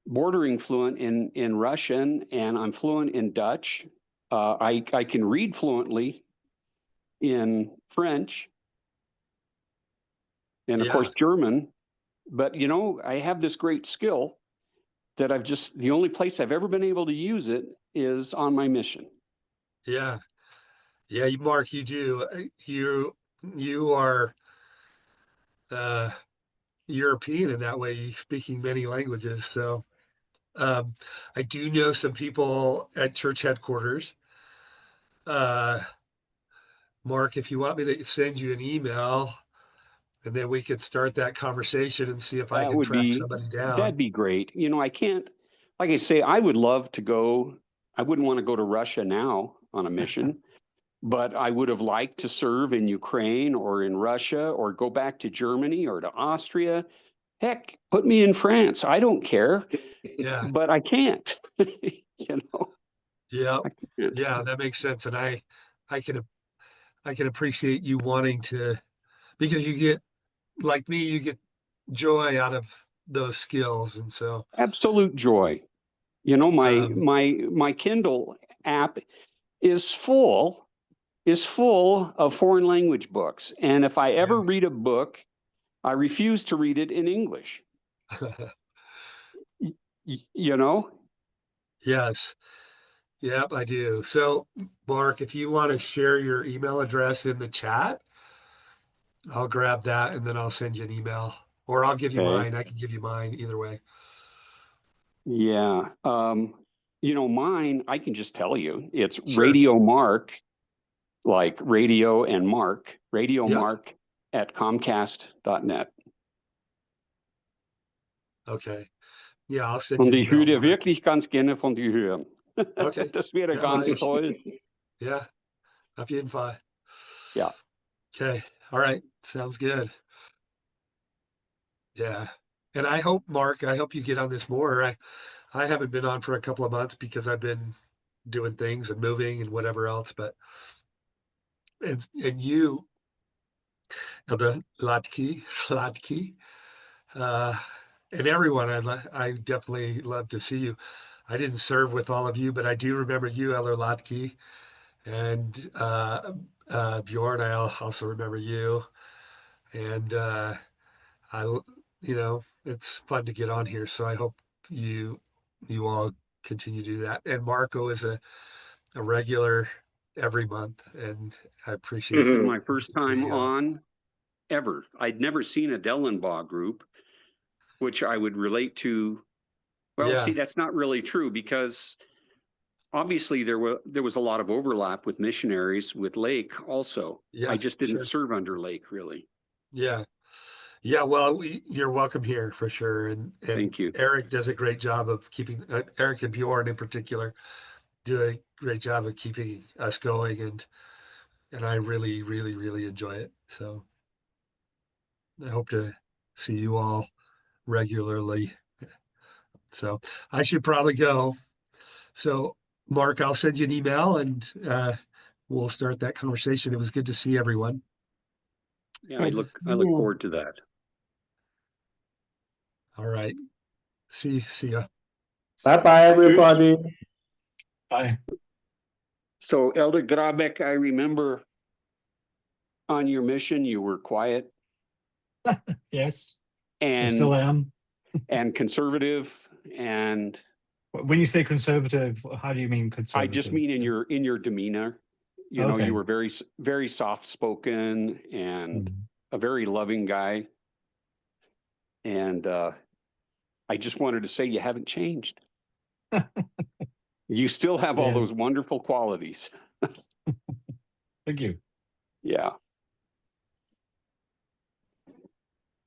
bordering fluent in Russian, and I'm fluent in Dutch. I can read fluently in French, and of course German. But I have this great skill that the only place I've ever been able to use it is on my mission. Yeah. Yeah, Mark, you do. You are European in that way, speaking many languages. So I do know some people at church headquarters. Mark, if you want me to send you an email, and then we could start that conversation and see if I can track somebody down. That'd be great. I can't, like I say, I would love to go. I wouldn't want to go to Russia now on a mission, but I would have liked to serve in Ukraine or in Russia or go back to Germany or to Austria. Heck, put me in France. I don't care. Yeah. But I can't. Yeah. Yeah, that makes sense. And I can appreciate you wanting to, because you get, like me, you get joy out of those skills. And so absolute joy. My Kindle app is full of foreign language books. And if I ever read a book, I refuse to read it in English. Yes. Yep, I do. So, Mark, if you want to share your email address in the chat, I'll grab that and then I'll send you an email, or I'll give you mine. I can give you mine either way. Yeah. Mine, I can just tell you, it's Radio Mark, like radio and Mark, Mark at Comcast.net. Okay. Ja, I'll send you Und an ich email. würde wirklich ganz gerne von dir hören. Okay. Das wäre ganz toll. Ja, auf jeden Fall. Yeah. Okay. All right. Sounds good. Yeah. And I hope, Mark, I hope you get on this more. I haven't been on for a couple of months because I've been doing things and moving and whatever else, but and you, the Latke, and everyone, I definitely love to see you. I didn't serve with all of you, but I do remember you, Eller Latke, and Bjorn. I also remember you, and it's fun to get on here. So I hope you all continue to do that. And Marco is a regular every month, and I appreciate it. This is my first time on ever. I'd never seen a Dellenbaugh group, which I would relate to. Well, see, that's not really true, because obviously there was a lot of overlap with missionaries with Lake also. I just didn't serve under Lake, really. Yeah. Yeah, well, you're welcome here for sure. And thank you. Eric does a great job of keeping, Eric and Bjorn in particular, do a great job of keeping us going. And I really, really, really enjoy it. So I hope to see you all regularly. So I should probably go. So Mark, I'll send you an email and we'll start that conversation. It was good to see everyone. Yeah, I look forward to that. All right. See ya. Bye-bye, everybody. Bye. So Elder Grabeck, I remember on your mission, you were quiet Yes, I still and am. and conservative, and When you say conservative, how do you mean I conservative? just mean in your demeanor. You know, Okay. you were very soft spoken and a very loving guy. And I just wanted to say you haven't changed. You still have all Yeah. those wonderful qualities. Thank you. Yeah.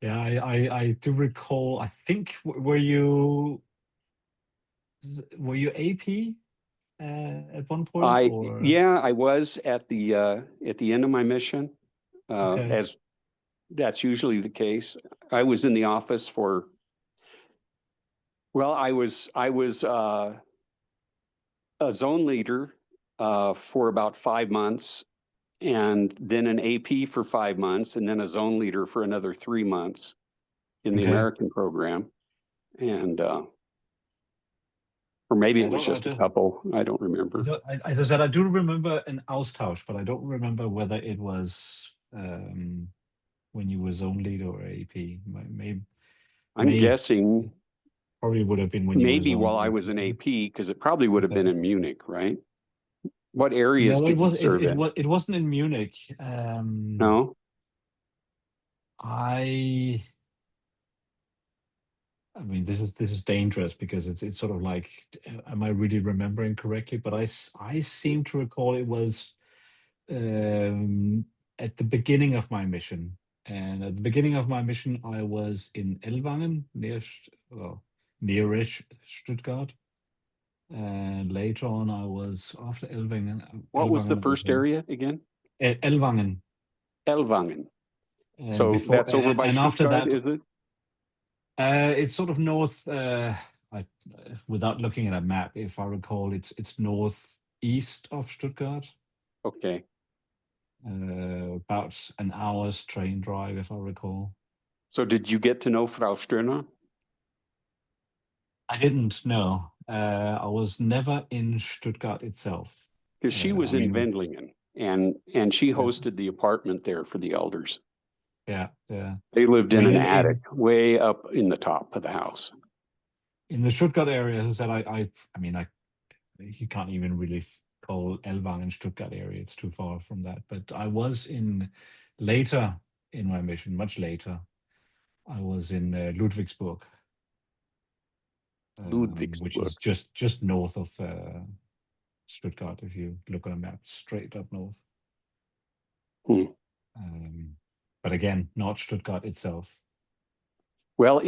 Yeah, I do recall. I think were you AP at one point, or I was at the end of my mission, okay. as that's usually the case. I was in the office for, well, I was a zone leader for about 5 months, and then an AP for 5 months, and then a zone leader for another 3 months in the Okay. American program. And or maybe Yeah, it was just a couple. I don't remember. As I said, I do remember an Austausch, but I don't remember whether it was when you were zone leader or AP. I'm guessing probably would have been when you were maybe zone while I leader. was an AP, because it probably would have Okay. been in Munich, right? What areas No, did you serve in? it wasn't in Munich. No? I mean, this is dangerous because it's sort of like, am I really remembering correctly? But I seem to recall it was at the beginning of my mission. And at the beginning of my mission, I was in Ellwangen, nearish Stuttgart. And later on, I was after Ellwangen. What was the Ellwangen, I was first in area again? Ellwangen. Ellwangen. And So before, that's over by and after Stuttgart, that, is it? it's sort of north. Without looking at a map, if I recall, it's northeast of Stuttgart. Okay. About an hour's train drive, if I recall. So did you get to know Frau Stirner? I didn't know. I was never in Stuttgart itself. Because she was in Wendlingen, and she hosted the apartment there for the elders. Yeah. They lived in an attic way up in the top of the house. In the Stuttgart area, as I said, you can't even really call Ellwangen Stuttgart area. It's too far from that. But I was later in my mission, much later. I was in Ludwigsburg. Which is just north of Stuttgart, if you look on a map, straight up north. But again, not Stuttgart itself. Well,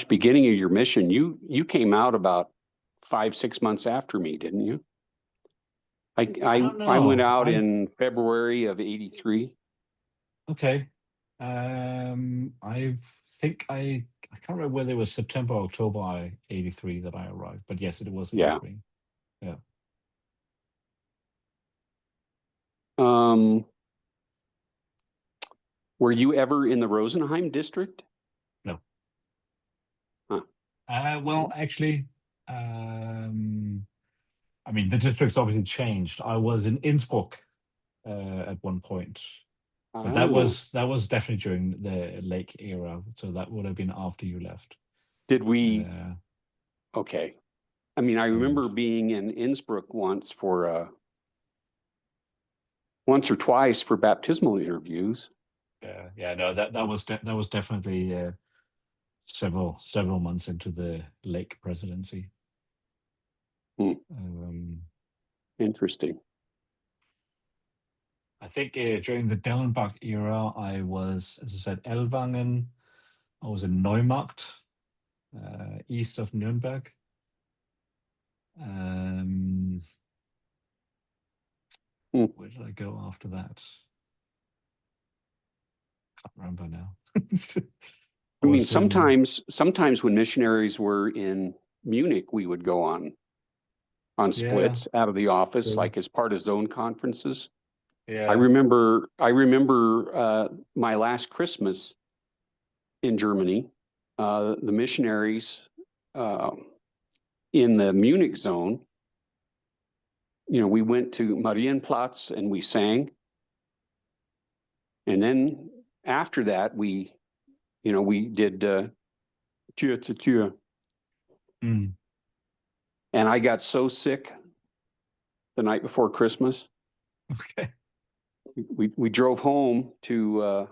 beginning of your mission, you came out about 5-6 months after me, didn't you? I went out in February of '83. Okay. I think I can't remember whether it was September or October '83 that I arrived, but yes, it was '83. Yeah. Were you ever in the Rosenheim district? No. Huh. Well, actually, the district's obviously changed. I was in Innsbruck at one point, but that was definitely during the Lake era. So that would have been after you left. Did we? Okay. I remember being in Innsbruck once or twice for baptismal interviews. Yeah. No, that was definitely several months into the Lake presidency. Interesting. I think during the Dellenbach era, I was, as I said, Ellwangen. I was in Neumarkt, east of Nuremberg. Where did I go after that? Can't remember now. I mean, was in- sometimes when missionaries were in Munich, we would go on splits out of the office, True. like as part of zone conferences. Yeah. I remember my last Christmas in Germany, the missionaries in the Munich zone, we went to Marienplatz and we sang. And then after that, we did Tür zu Tür. Mm. And I got so sick the night before Christmas. Okay. We drove home to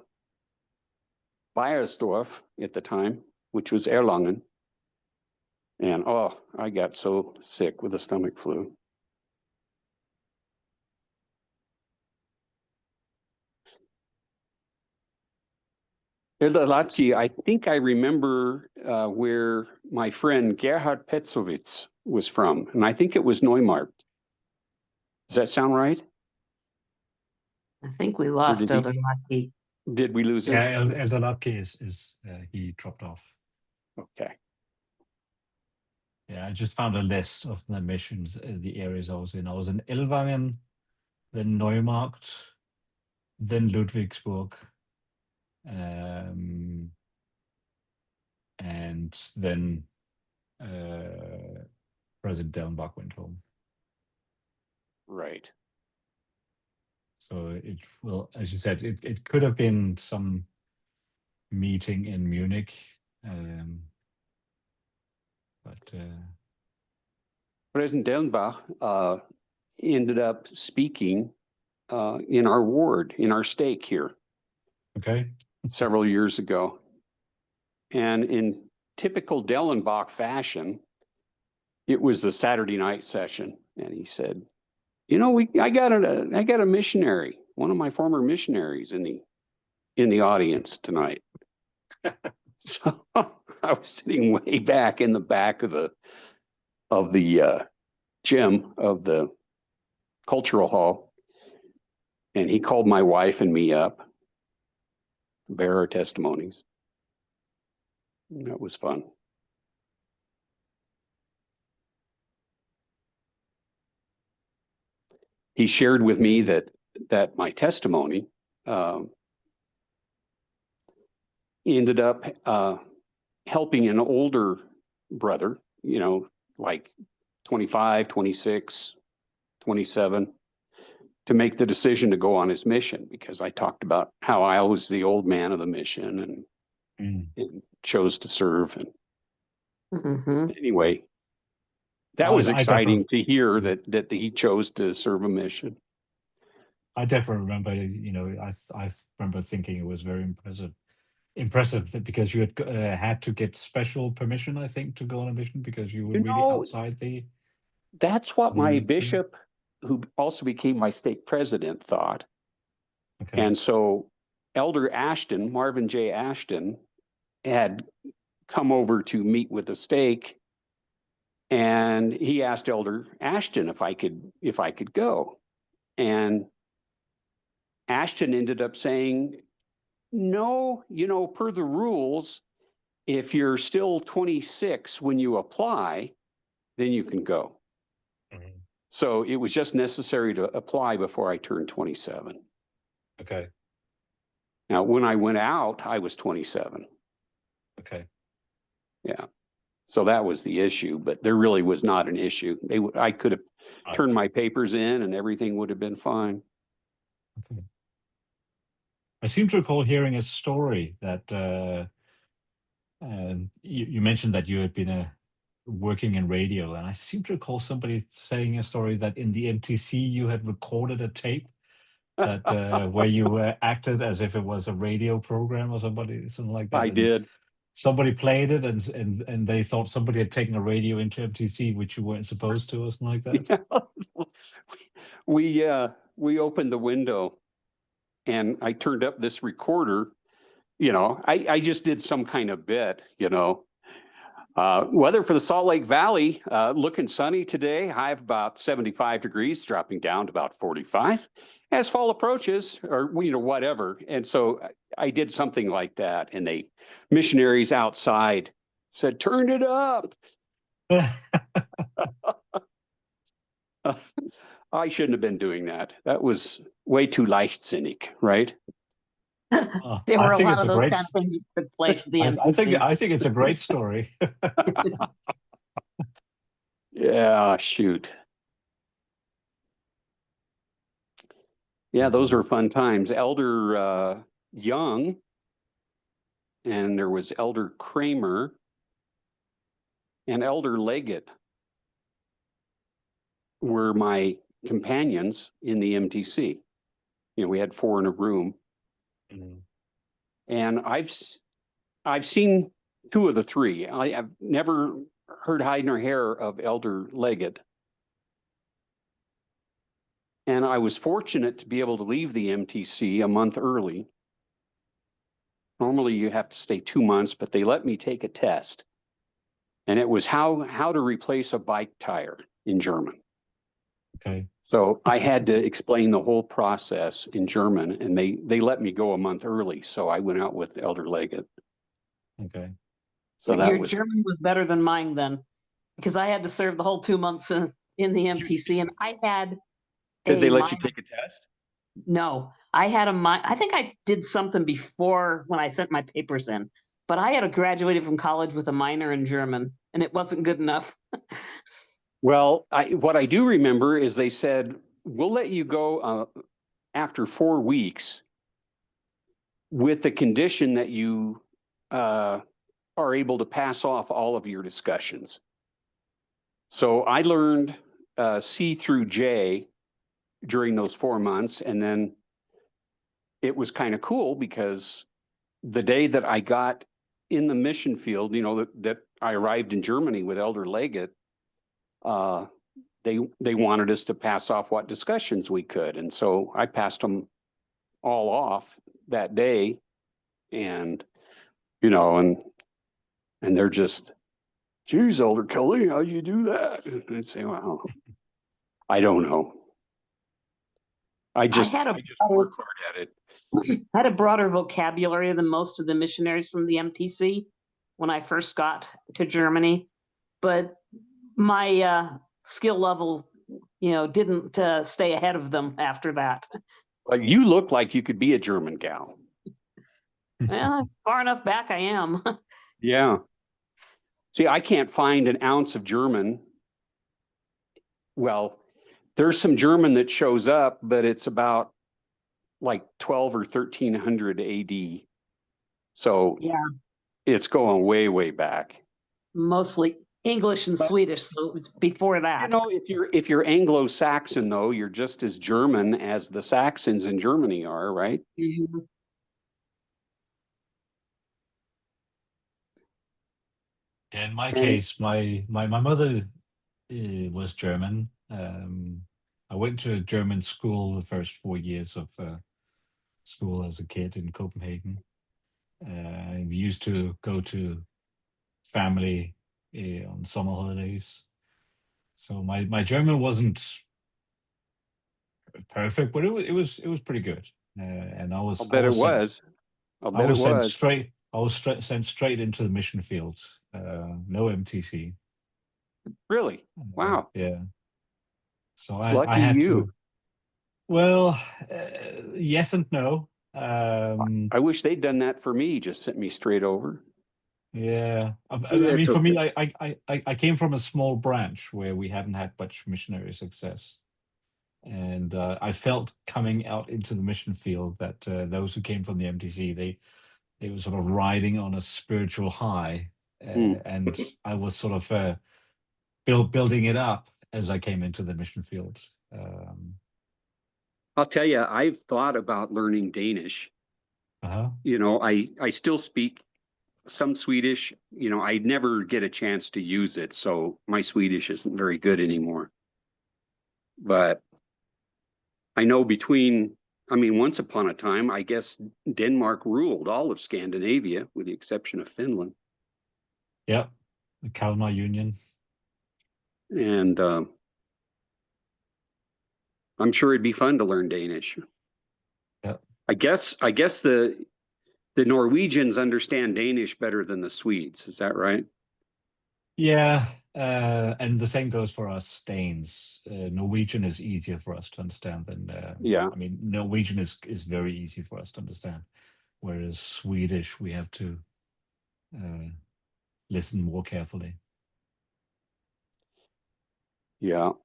Bayersdorf at the time, which was Erlangen. And I got so sick with the stomach flu. Latki, I think I remember where my friend Gerhard Petzowitz was from, and I think it was Neumarkt. Does that sound right? I think we lost did he- Elder Lucky. Did we lose him? Yeah, Elder Lutke is he dropped off. Okay. Yeah, I just found a list of the missions, the areas I was in. I was in Ellwangen, then Neumarkt, then Ludwigsburg, and then President Dellenbach went home. Right. So it will, as you said, it could have been some meeting in Munich, but President Dellenbach ended up speaking in our ward, in our stake here, okay. several years ago. And in typical Dellenbach fashion, it was the Saturday night session. And he said, I got a missionary, one of my former missionaries in the audience tonight. So I was sitting way back in the back of the gym of the cultural hall. And he called my wife and me up to bear our testimonies. And that was fun. He shared with me that my testimony ended up helping an older brother, like 25, 26, 27, to make the decision to go on his mission, because I talked about how I was the old man of the mission and chose to serve. And anyway, that was I exciting to hear that he chose to serve a mission. I definitely remember, I remember thinking it was very impressive that because you had to get special permission, I think, to go on a mission because you were really outside the. That's what my the- bishop, who also became my stake president, thought. Okay. And so Elder Ashton, Marvin J. Ashton, had come over to meet with the stake, and he asked Elder Ashton if I could go. And Ashton ended up saying, no, per the rules, if you're still 26 when you apply, then you can go. Mhm. So it was just necessary to apply before I turned 27. Okay. Now, when I went out, I was 27. Okay. Yeah. So that was the issue, but there really was not an issue. I could have turned my papers in and everything would have been fine. Okay. I seem to recall hearing a story that you mentioned that you had been working in radio, and I seem to recall somebody saying a story that in the MTC you had recorded a tape that where you acted as if it was a radio program or something like that. I and did. Somebody played it, and they thought somebody had taken a radio into MTC, which you weren't supposed to, or something like that. Yeah. We opened the window, and I turned up this recorder. I just did some kind of bit. Weather for the Salt Lake Valley, looking sunny today, high of about 75 degrees, dropping down to about 45. as fall approaches, or whatever. And so I did something like that, and missionaries outside said, "Turn it up." I shouldn't have been doing that. That was way too leichtsinnig, right? There were I a think lot it's of a those great. kind of things that took place at the I think MTC. it's a great story. Yeah, shoot. Yeah, those are fun times. Elder Young, and there was Elder Kramer and Elder Leggett were my companions in the MTC. We had 4 in a room. Mhm. And I've seen 2 of the 3. I've never heard hide nor hair of Elder Leggett. And I was fortunate to be able to leave the MTC a month early. Normally you have to stay 2 months, but they let me take a test. And it was how to replace a bike tire in German. Okay. So I had to explain the whole process in German, and they let me go a month early. So I went out with Elder Leggett. Okay. So that Your was German was better than mine then, because I had to serve the whole 2 months in the MTC, and I had Did they a let you minor. take a test? No, I had I think I did something before when I sent my papers in, but I had graduated from college with a minor in German, and it wasn't good enough. Well, what I do remember is they said, we'll let you go after 4 weeks with the condition that you are able to pass off all of your discussions. So I learned C through J during those 4 months. And then it was kind of cool because the day that I got in the mission field, that I arrived in Germany with Elder Leggett, they wanted us to pass off what discussions we could. And so I passed them all off that day. And, and they're just, geez, Elder Kelly, how'd you do that? And I'd say, well, I don't know. I just work hard at it. I had a broader vocabulary than most of the missionaries from the MTC when I first got to Germany, but my skill level, didn't stay ahead of them after that. Well, you look like you could be a German gal. Well, far enough back I am. Yeah. See, I can't find an ounce of German. Well, there's some German that shows up, but it's about like 12 or 1300 AD. So Yeah, it's going way, way back. mostly English and Swedish, so it's before that. If you're Anglo-Saxon, though, you're just as German as the Saxons in Germany are, right? Mhm. In my case, my mother was German. I went to a German school the first 4 years of school as a kid in Copenhagen. I used to go to family on summer holidays. So my German wasn't perfect, but it was pretty good. And I was I'll bet it was. I was sent straight. I was sent straight into the mission field. No MTC. Really? Wow. Yeah. So Lucky I had you. to. Well, yes and no. I wish they'd done that for me. Just sent me straight over. Yeah. I mean, It's for me, okay. I came from a small branch where we hadn't had much missionary success. And I felt coming out into the mission field that those who came from the MTC, they were sort of riding on a spiritual high. And I was sort of building it up as I came into the mission field. I'll tell you, I've thought about learning Danish. Uh-huh. I still speak some Swedish. I never get a chance to use it, so my Swedish isn't very good anymore. But I know once upon a time, I guess Denmark ruled all of Scandinavia with the exception of Finland. Yep. The Kalmar Union. And I'm sure it'd be fun to learn Danish. Yeah. I guess the Norwegians understand Danish better than the Swedes. Is that right? Yeah, and the same goes for us Danes. Norwegian is easier for us to understand than Yeah. I mean, Norwegian is very easy for us to understand, whereas Swedish we have to listen more carefully. Ja.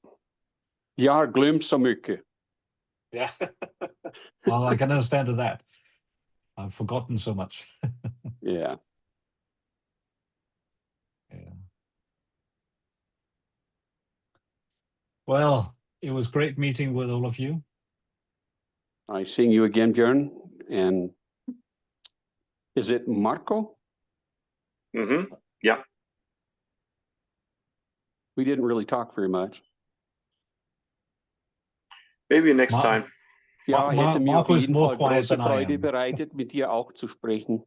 Jag har glömt så mycket. Yeah. Well, I can understand that. I've forgotten so much. Yeah. Yeah. Well, it was great meeting with all of you. I seeing you again, Björn. And is it Marco? Mm-hmm. Yeah. We didn't really talk very much. Maybe next Mar- time. Ja, hätte mir auf Marco is jeden more Fall quiet große than I Freude am. bereitet, mit dir auch zu sprechen.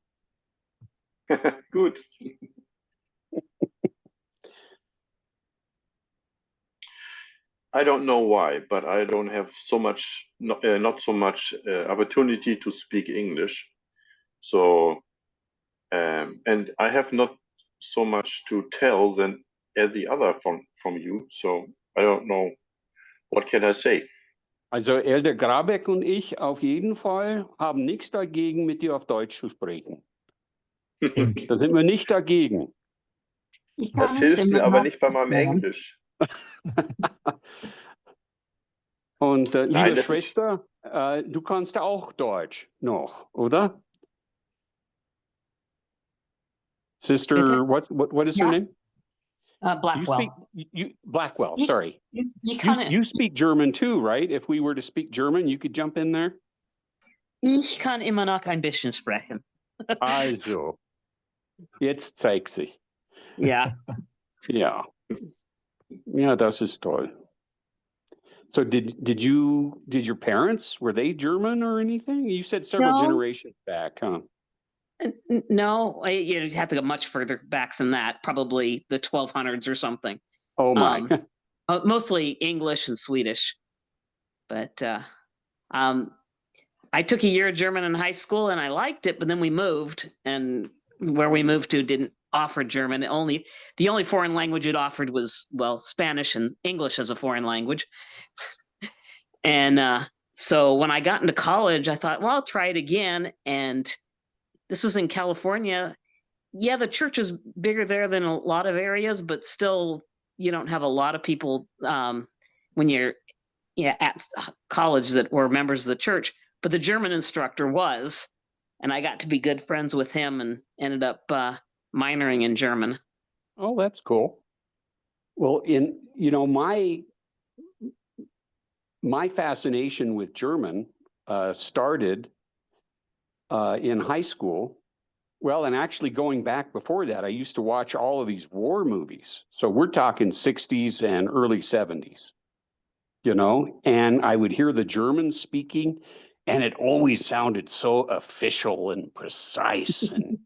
Good. I don't know why, but I don't have so much, not so much opportunity to speak English. So, and I have not so much to tell than the other from you. So I don't know. What can I say? Also Elder Grabeck und ich auf jeden Fall haben nichts dagegen, mit dir auf Deutsch zu sprechen. Da sind wir nicht dagegen. Das hilft mir aber nicht bei meinem Englisch. Und Nein, liebe das Schwester, du kannst auch Deutsch noch, oder? Sister, Bitte? what is her Ja. name? Blackwell. Blackwell, Ich- sorry. Ich kann, You speak German too, right? If we were to speak German, you could jump in there. ich kann immer noch ein bisschen sprechen. Also, jetzt zeigt sich. Ja. Ja. Ja, das ist toll. So did your parents, were they German or anything? You said several No. generations back, huh? No, you'd have to go much further back than that, probably the 1200s or something. Oh my. Mostly English and Swedish. But I took a year of German in high school and I liked it, but then we moved, and where we moved to didn't offer German. The only foreign language it offered was, well, Spanish and English as a foreign language. And so when I got into college, I thought, well, I'll try it again. And this was in California. Yeah, the church is bigger there than a lot of areas, but still, you don't have a lot of people when you're at college that were members of the church. But the German instructor was, and I got to be good friends with him and ended up minoring in German. Oh, that's cool. Well, my fascination with German started in high school. Well, and actually going back before that, I used to watch all of these war movies. So we're talking 60s and early 70s, and I would hear the Germans speaking, and it always sounded so official and precise and,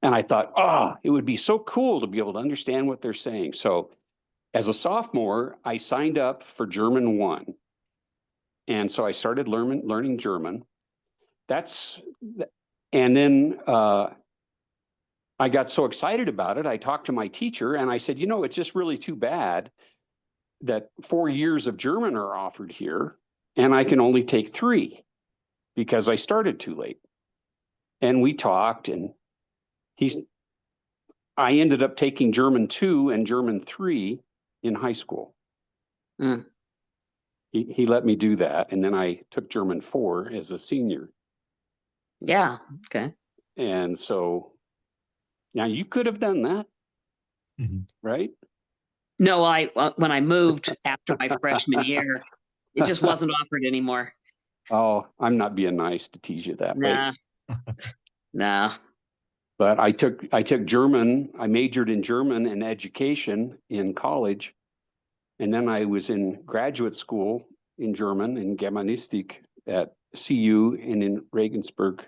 and I thought, it would be so cool to be able to understand what they're saying. So as a sophomore, I signed up for German 1. And so I started learning German. And then I got so excited about it, I talked to my teacher and I said, it's just really too bad that 4 years of German are offered here and I can only take 3 because I started too late. And we talked, and I ended up taking German 2 and German 3 in high school. Mm. He let me do that, and then I took German 4 as a senior. Yeah. Okay. And so now you could have done that, right? No, when I moved after my freshman year, it just wasn't offered anymore. Oh, I'm not being nice to tease you that way. Nah. But I took German. I majored in German and education in college. And then I was in graduate school in German in Germanistik at CU and in Regensburg.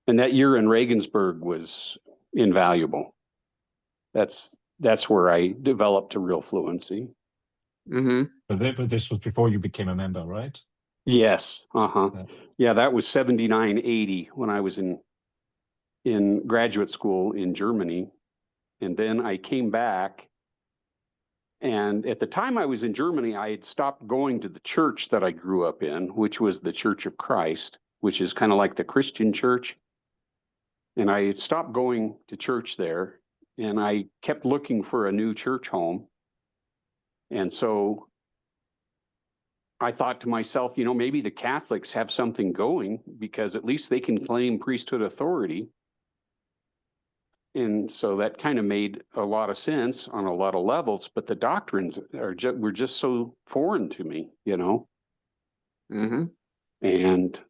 And that year in Regensburg was invaluable. That's where I developed a real fluency. Mm-hmm. But this was before you became a member, right? Yes. Uh-huh. Yeah. Yeah, that was 79-80 when I was in graduate school in Germany. And then I came back. And at the time I was in Germany, I had stopped going to the church that I grew up in, which was the Church of Christ, which is kind of like the Christian church. And I had stopped going to church there, and I kept looking for a new church home. And so I thought to myself, maybe the Catholics have something going, because at least they can claim priesthood authority. And so that kind of made a lot of sense on a lot of levels, but the doctrines were just so foreign to me, Mm-hmm. And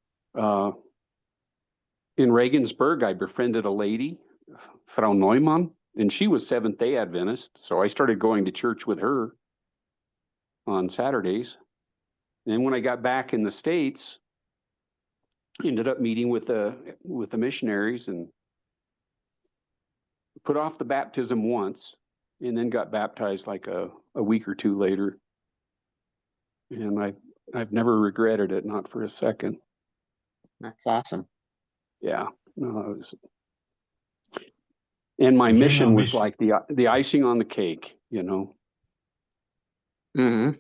in Regensburg, I befriended a lady, Frau Neumann, and she was Seventh-day Adventist. So I started going to church with her on Saturdays. And when I got back in the States, ended up meeting with the missionaries and put off the baptism once, and then got baptized like a week or two later. And I've never regretted it, not for a second. That's awesome. Yeah. No, and my During our mission was mission- like the icing on the cake, Mm-hmm.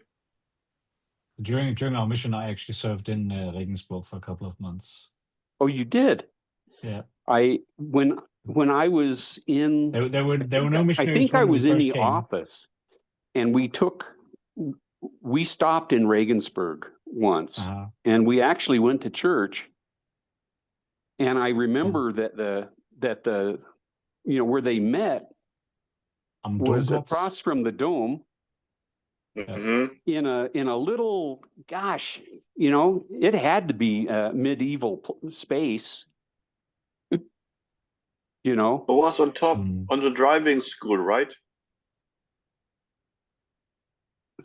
During our mission, I actually served in Regensburg for a couple of months. Oh, you did? Yeah. When I was in, There were no I missionaries think I when we was in first the came. office, and we stopped in Regensburg once, Uh-huh. and we actually went to church. And I remember that the where they met was Domplatz. across from the dome, Mhm. in a little, gosh, it had to be a medieval space, It was on top, Mm. on the driving school, right?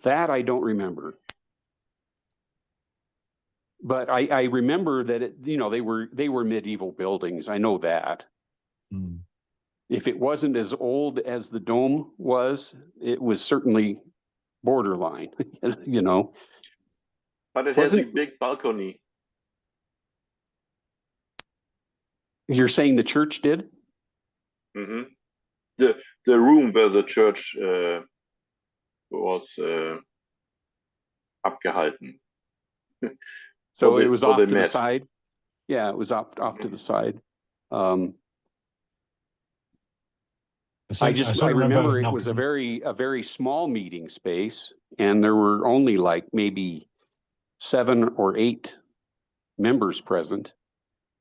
That I don't remember. But I remember that they were medieval buildings. I know that. Mm. If it wasn't as old as the dome was, it was certainly borderline, But it has a Wasn't- big balcony. You're saying the church did? Hmm. The room where the church was abgehalten. So Or it was or off they to the met. side. Yeah, it was off to the side. I remember it was a very small meeting space, and there were only like maybe 7 or 8 members present.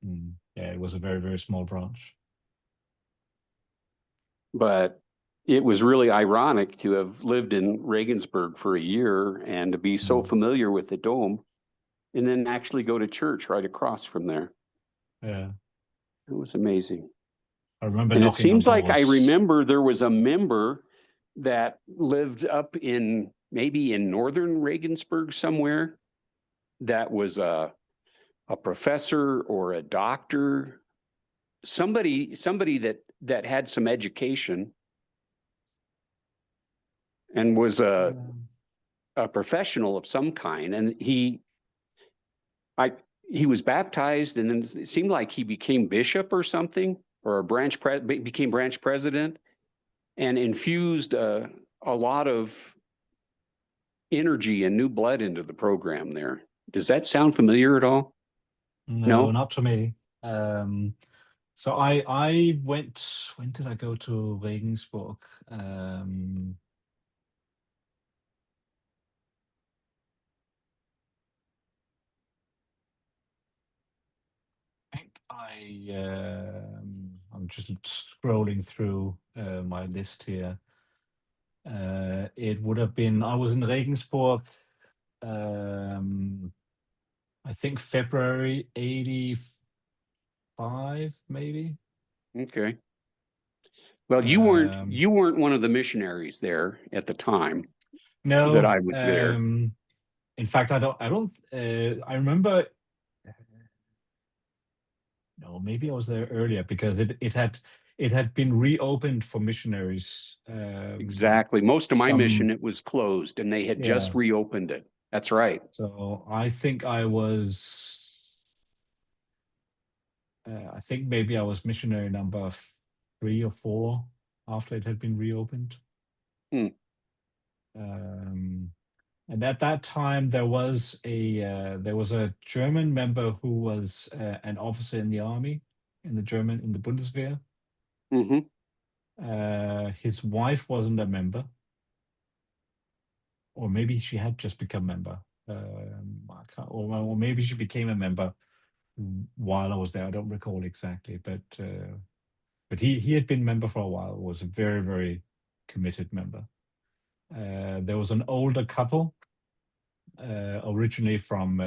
Yeah, it was a very, very small branch. But it was really ironic to have lived in Regensburg for a year and to be so familiar with the dome, and then actually go to church right across from there. Yeah. It was amazing. I remember And it knocking on seems like I doors. remember there was a member that lived up maybe in northern Regensburg somewhere, that was a professor or a doctor, somebody that had some education and was a professional of some kind. And he was baptized, and then it seemed like he became bishop or something, or became branch president, and infused a lot of energy and new blood into the program there. Does that sound familiar at all? No, not to me. So I went. When did I go to Regensburg? I think I'm just scrolling through my list here. It would have been, I was in Regensburg, I think February 85, maybe. Okay. Well, you weren't one of the missionaries there at the time. No, that I was there. In fact, I remember. No, maybe I was there earlier because it had been reopened for missionaries. Exactly. Most of my some- mission, it was closed and they had just Yeah. reopened it. That's right. So I think I was. I think maybe I was missionary number 3 or 4 after it had been reopened. Hmm. And at that time, there was a German member who was an officer in the army, in the Bundeswehr. Mm-hmm. His wife wasn't a member, or maybe she had just become member. Or maybe she became a member while I was there. I don't recall exactly, but he had been member for a while. Was a very, very committed member. There was an older couple, originally from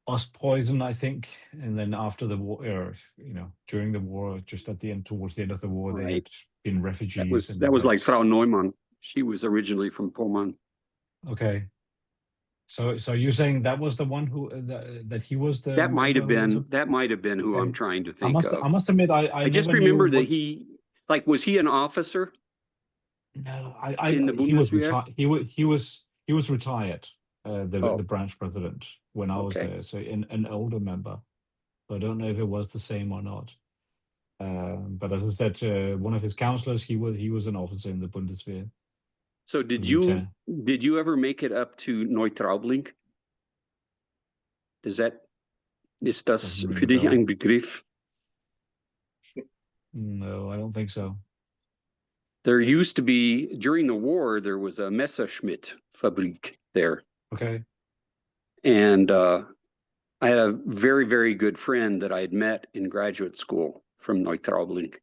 Ostpreußen, I think, and then after the war, or during the war, just at the end, towards the end of the war, they had been refugees. That was like Frau Neumann. She was originally from Pommern. Okay. So you're saying that was the one who that he was the That might have member been who I'm trying to think of. I must admit, I just never remember knew that was he an officer? No, in the he was Bundeswehr? retired. He was retired. The branch president when I was there. So an older member. So I don't know if it was the same or not. But as I said, one of his counselors, he was an officer in the Bundeswehr. So did you ever make it up to Neutraubling? Ist das für dich ein Begriff? No, I don't think so. There used to be, during the war, there was a Messerschmitt Fabrik there. Okay. And I had a very, very good friend that I had met in graduate school from Neutraubling.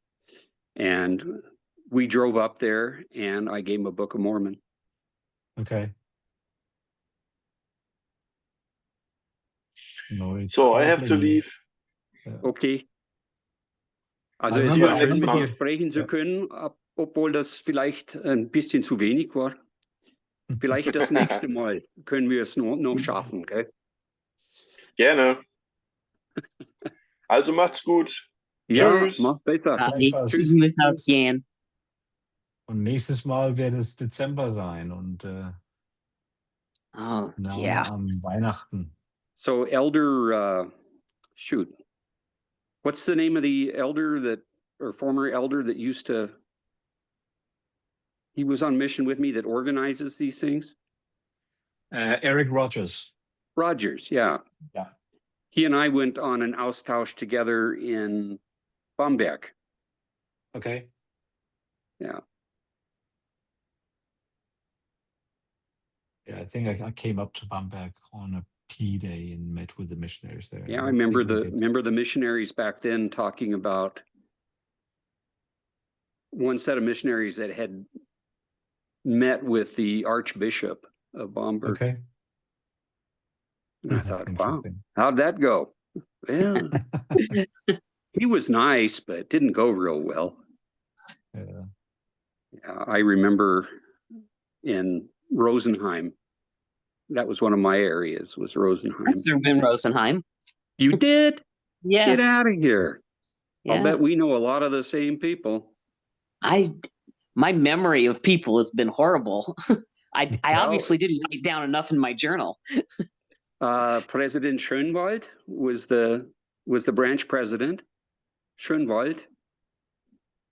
And we drove up there and I gave him a Book of Mormon. Okay. So I have to leave. Okay. Also es war schön, mit dir sprechen zu können, obwohl das vielleicht ein bisschen zu wenig war. Vielleicht das nächste Mal können wir es noch schaffen, gell? Gerne. Also macht's gut. Ja, Tschüss. mach's besser. Tschüss. Tschüss. Und nächstes Mal wird es Dezember sein und am Weihnachten. So elder, shoot. What's the name of the elder or former elder that used to, he was on mission with me that organizes these things? Eric Rogers. Rogers, yeah. Yeah. He and I went on an Austausch together in Bamberg. Okay. Yeah. Yeah, I think I came up to Bamberg on a P day and met with the missionaries there. Yeah, I remember the missionaries back then talking about one set of missionaries that had met with the Archbishop of Bamberg. Okay. And I thought, wow, how'd that go? Well, he was nice, but it didn't go real well. Yeah. I remember in Rosenheim, that was one of my areas, was Rosenheim. I've served in Rosenheim. You did? Yes. Get out of here. Yeah. I'll bet we know a lot of the same people. My memory of people has been horrible. I obviously didn't write down enough in my journal. President Schönwald was the branch president. Schönwald.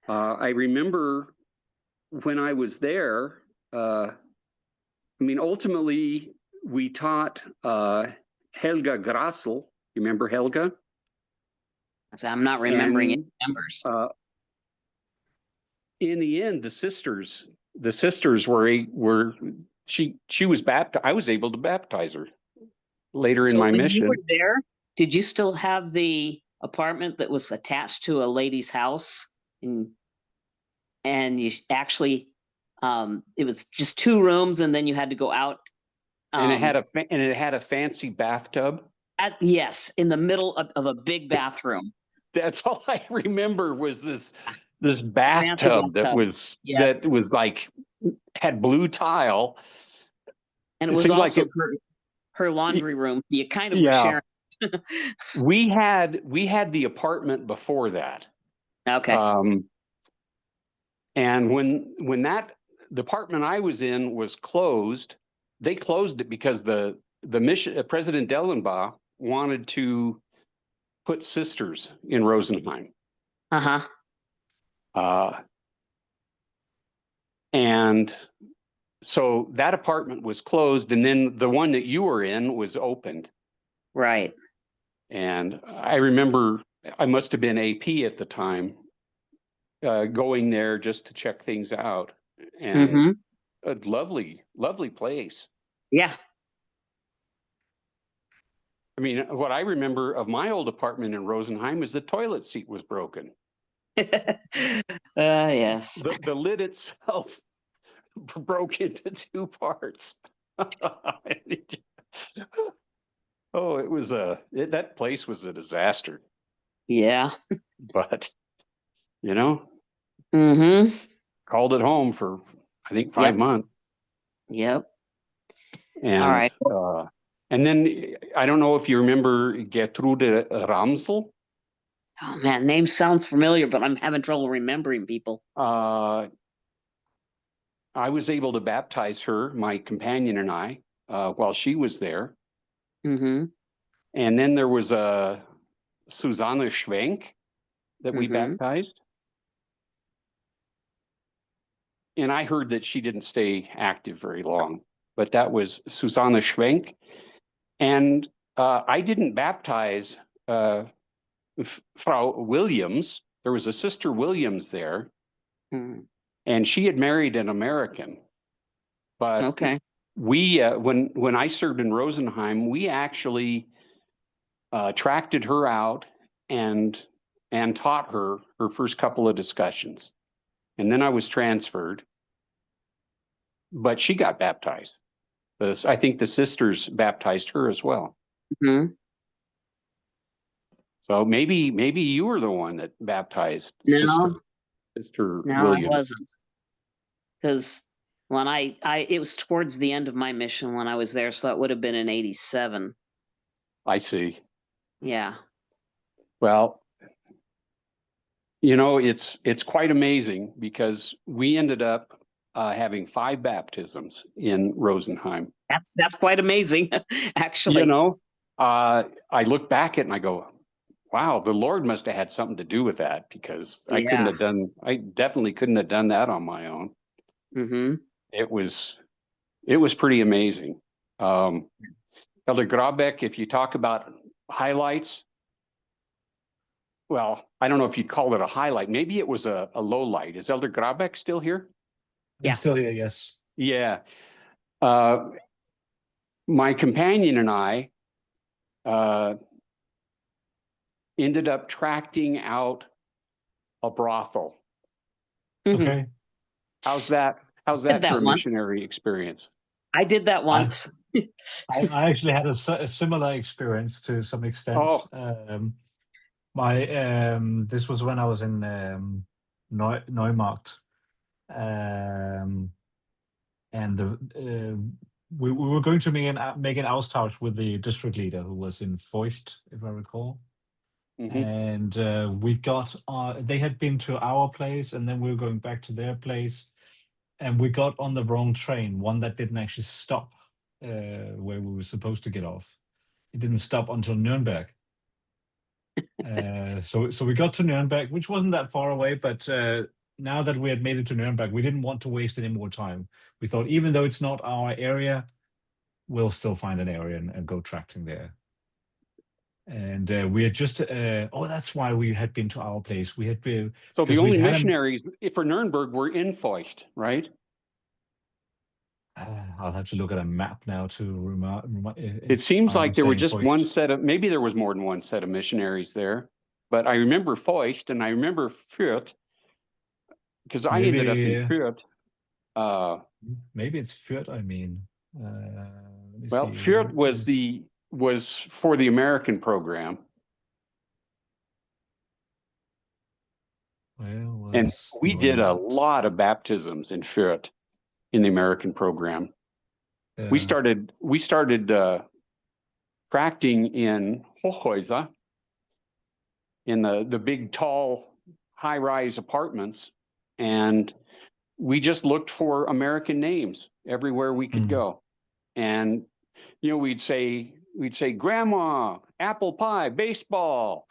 I remember when I was there, ultimately we taught Helga Grassel. You remember Helga? I'm not remembering any numbers. In the end, the sisters were she was baptized. I was able to baptize her later in my mission. You were there? Did you still have the apartment that was attached to a lady's house? And you actually, it was just 2 rooms, and then you had to go out. And it had a fancy bathtub. Yes, in the middle of a big bathroom. That's all I remember was this bathtub that was like had blue tile. And it was also like her laundry room. You kind of were sharing We had the apartment before that. Okay. And when the apartment I was in was closed, they closed it because the mission President Dellenbaugh wanted to put sisters in Rosenheim. Uh-huh. And so that apartment was closed, and then the one that you were in was opened. Right. And I remember I must have been AP at the time, going there just to check things out. And a lovely, lovely place. Yeah. I mean, what I remember of my old apartment in Rosenheim is the toilet seat was broken. Yes. The lid itself broke into two parts. Oh, it was that place was a disaster. Yeah. But you know, called it home for I think 5 months. Yep. And all right. And then I don't know if you remember Gertrude Ramsel. Oh man, name sounds familiar, but I'm having trouble remembering people. I was able to baptize her, my companion and I, while she was there. And then there was a Susanne Schwenk that we baptized. And I heard that she didn't stay active very long, but that was Susanne Schwenk. And I didn't baptize Frau Williams. There was a Sister Williams there, and she had married an American. But we, when I served in Rosenheim, we actually tracted her out and taught her first couple of discussions. And then I was transferred, but she got baptized. I think the sisters baptized her as well. So maybe you were the one that baptized Sister Williams. I wasn't. Because when it was towards the end of my mission when I was there, so it would have been in 87. I see. Yeah. Well, you know, it's quite amazing because we ended up having 5 baptisms in Rosenheim. That's quite amazing, actually. You know, I look back at it and I go, wow, the Lord must have had something to do with that, because I definitely couldn't have done that on my own. It was pretty amazing. Elder Grabeck, if you talk about highlights, well, I don't know if you'd call it a highlight. Maybe it was a low light. Is Elder Grabeck still here? I'm still here, yes. Yeah. My companion and I ended up tracting out a brothel. Okay. How's that for a once. missionary experience? I did that once. I actually had a similar experience to some extent. Oh. This was when I was in Neumarkt, and we were going to make an austausch with the district leader, who was in Feucht, if I recall. And we got they had been to our place, and then we were going back to their place, and we got on the wrong train, one that didn't actually stop where we were supposed to get off. It didn't stop until Nuremberg. So we got to Nuremberg, which wasn't that far away, but now that we had made it to Nuremberg, we didn't want to waste any more time. We thought, even though it's not our area, we'll still find an area and go tracting there. And we had just that's why we had been to our place. We had been, so the only missionaries for Nuremberg were in Feucht, right? I'll have to look at a map now to remember. It seems like there were just one set of, maybe there was more than one set of missionaries there, but I remember Feucht and I remember Fürth, because I ended up in Fürth. Maybe it's Fürth, I mean. Well, Fürth was for the American program. And we did a lot of baptisms in Fürth in the American program. We started tracting in Hochhäuser, in the big, tall, high-rise apartments, and we just looked for American names everywhere we could go. And, you know, we'd say, grandma, apple pie, baseball,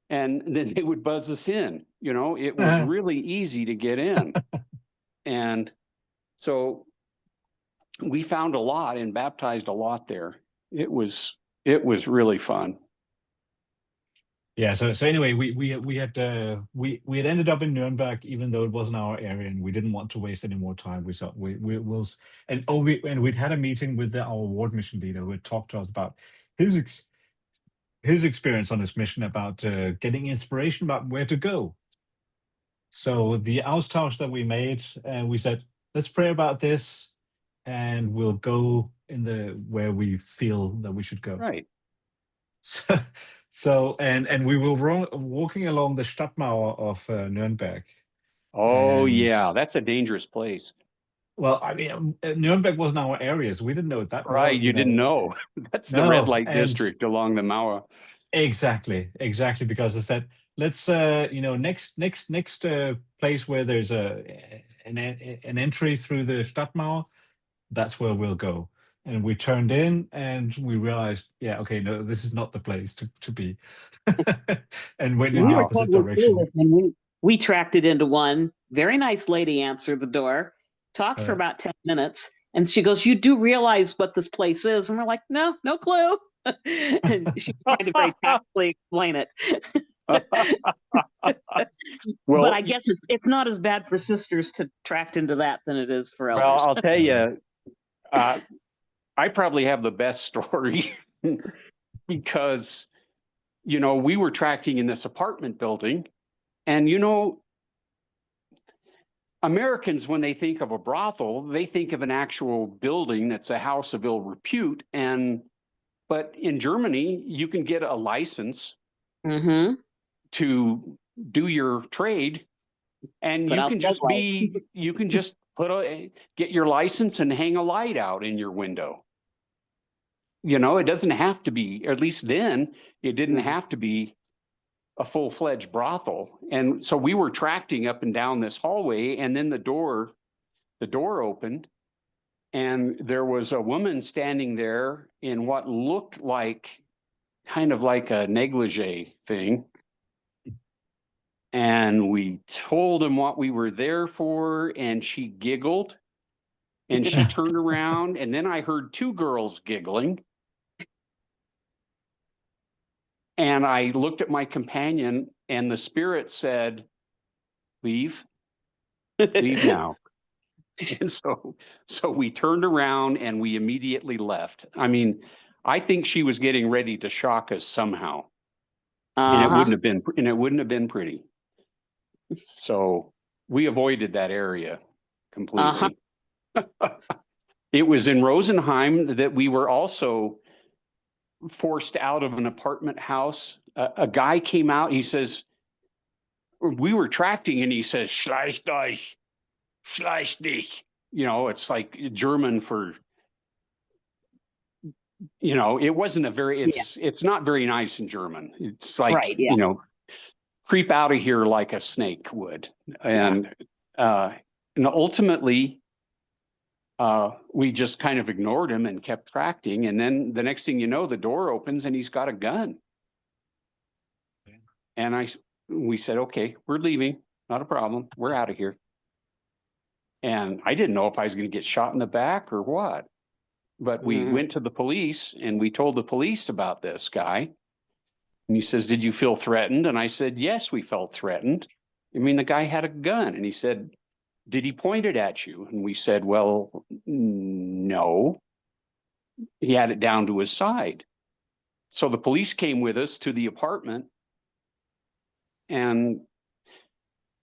and then they would buzz us in. You know, it was really easy to get in. And so we found a lot and baptized a lot there. It was really fun. Yeah. So anyway, we had ended up in Nuremberg, even though it wasn't our area, and we didn't want to waste any more time. We thought we was and we'd had a meeting with our ward mission leader who had talked to us about his experience on this mission, about getting inspiration about where to go. So the Austausch that we made, we said, let's pray about this, and we'll go in where we feel that we should go. Right. So and we were walking along the Stadtmauer of Nuremberg. Oh, And- yeah, that's a dangerous place. Well, I mean, Nuremberg wasn't our area, so we didn't know it that well. Right, you didn't know. That's the No, red light and- district along the Mauer. Exactly, because I said, let's next place where there's an entry through the Stadtmauer, that's where we'll go. And we turned in and we realized, yeah, okay, no, this is not the place to be. And went in the opposite direction. We tracked it into one. Very nice lady answered the door, talked for Yeah. about 10 minutes, and she goes, "You do realize what this place is?" And we're like, "No, no clue." And she's trying to very tactfully explain it. Well, but I guess it's not as bad for sisters to track into that than it is for elders. well, I'll tell you, I probably have the best story because, you know, we were tracking in this apartment building, and, you know, Americans, when they think of a brothel, they think of an actual building that's a house of ill repute. But in Germany, you can get a license Mm-hmm. to do your trade, and Put you out can just get your license and hang a light out in your window. You know, it doesn't have to be, or at least then, it didn't have to be a full-fledged brothel. And so we were tracting up and down this hallway, and then the door opened, and there was a woman standing there in what looked like kind of like a negligee thing. And we told him what we were there for, and she giggled, and she turned around, and then I heard two girls giggling. And I looked at my companion, and the spirit said, leave now. And so we turned around and we immediately left. I mean, I think she was getting ready to shock us somehow. And it wouldn't have been pretty. So we avoided that area completely. It was in Rosenheim that we were also forced out of an apartment house. A guy came out, he says, we were tracting, and he says, "Schleicht euch, schleicht dich." You know, it's like German for, you know, it wasn't a very, it's not very nice in German. It's like, Right, yeah. you know, creep out of here like a snake would. And ultimately, we just kind of ignored him and kept tracking. And then the next thing you know, the door opens and he's got a gun. And we said, okay, we're leaving. Not a problem. We're out of here. And I didn't know if I was going to get shot in the back or what. But we went to the police and we told the police about this guy. And he says, "Did you feel threatened?" And I said, "Yes, we felt threatened. I mean, the guy had a gun." And he said, "Did he point it at you?" And we said, "Well, no. He had it down to his side." So the police came with us to the apartment, and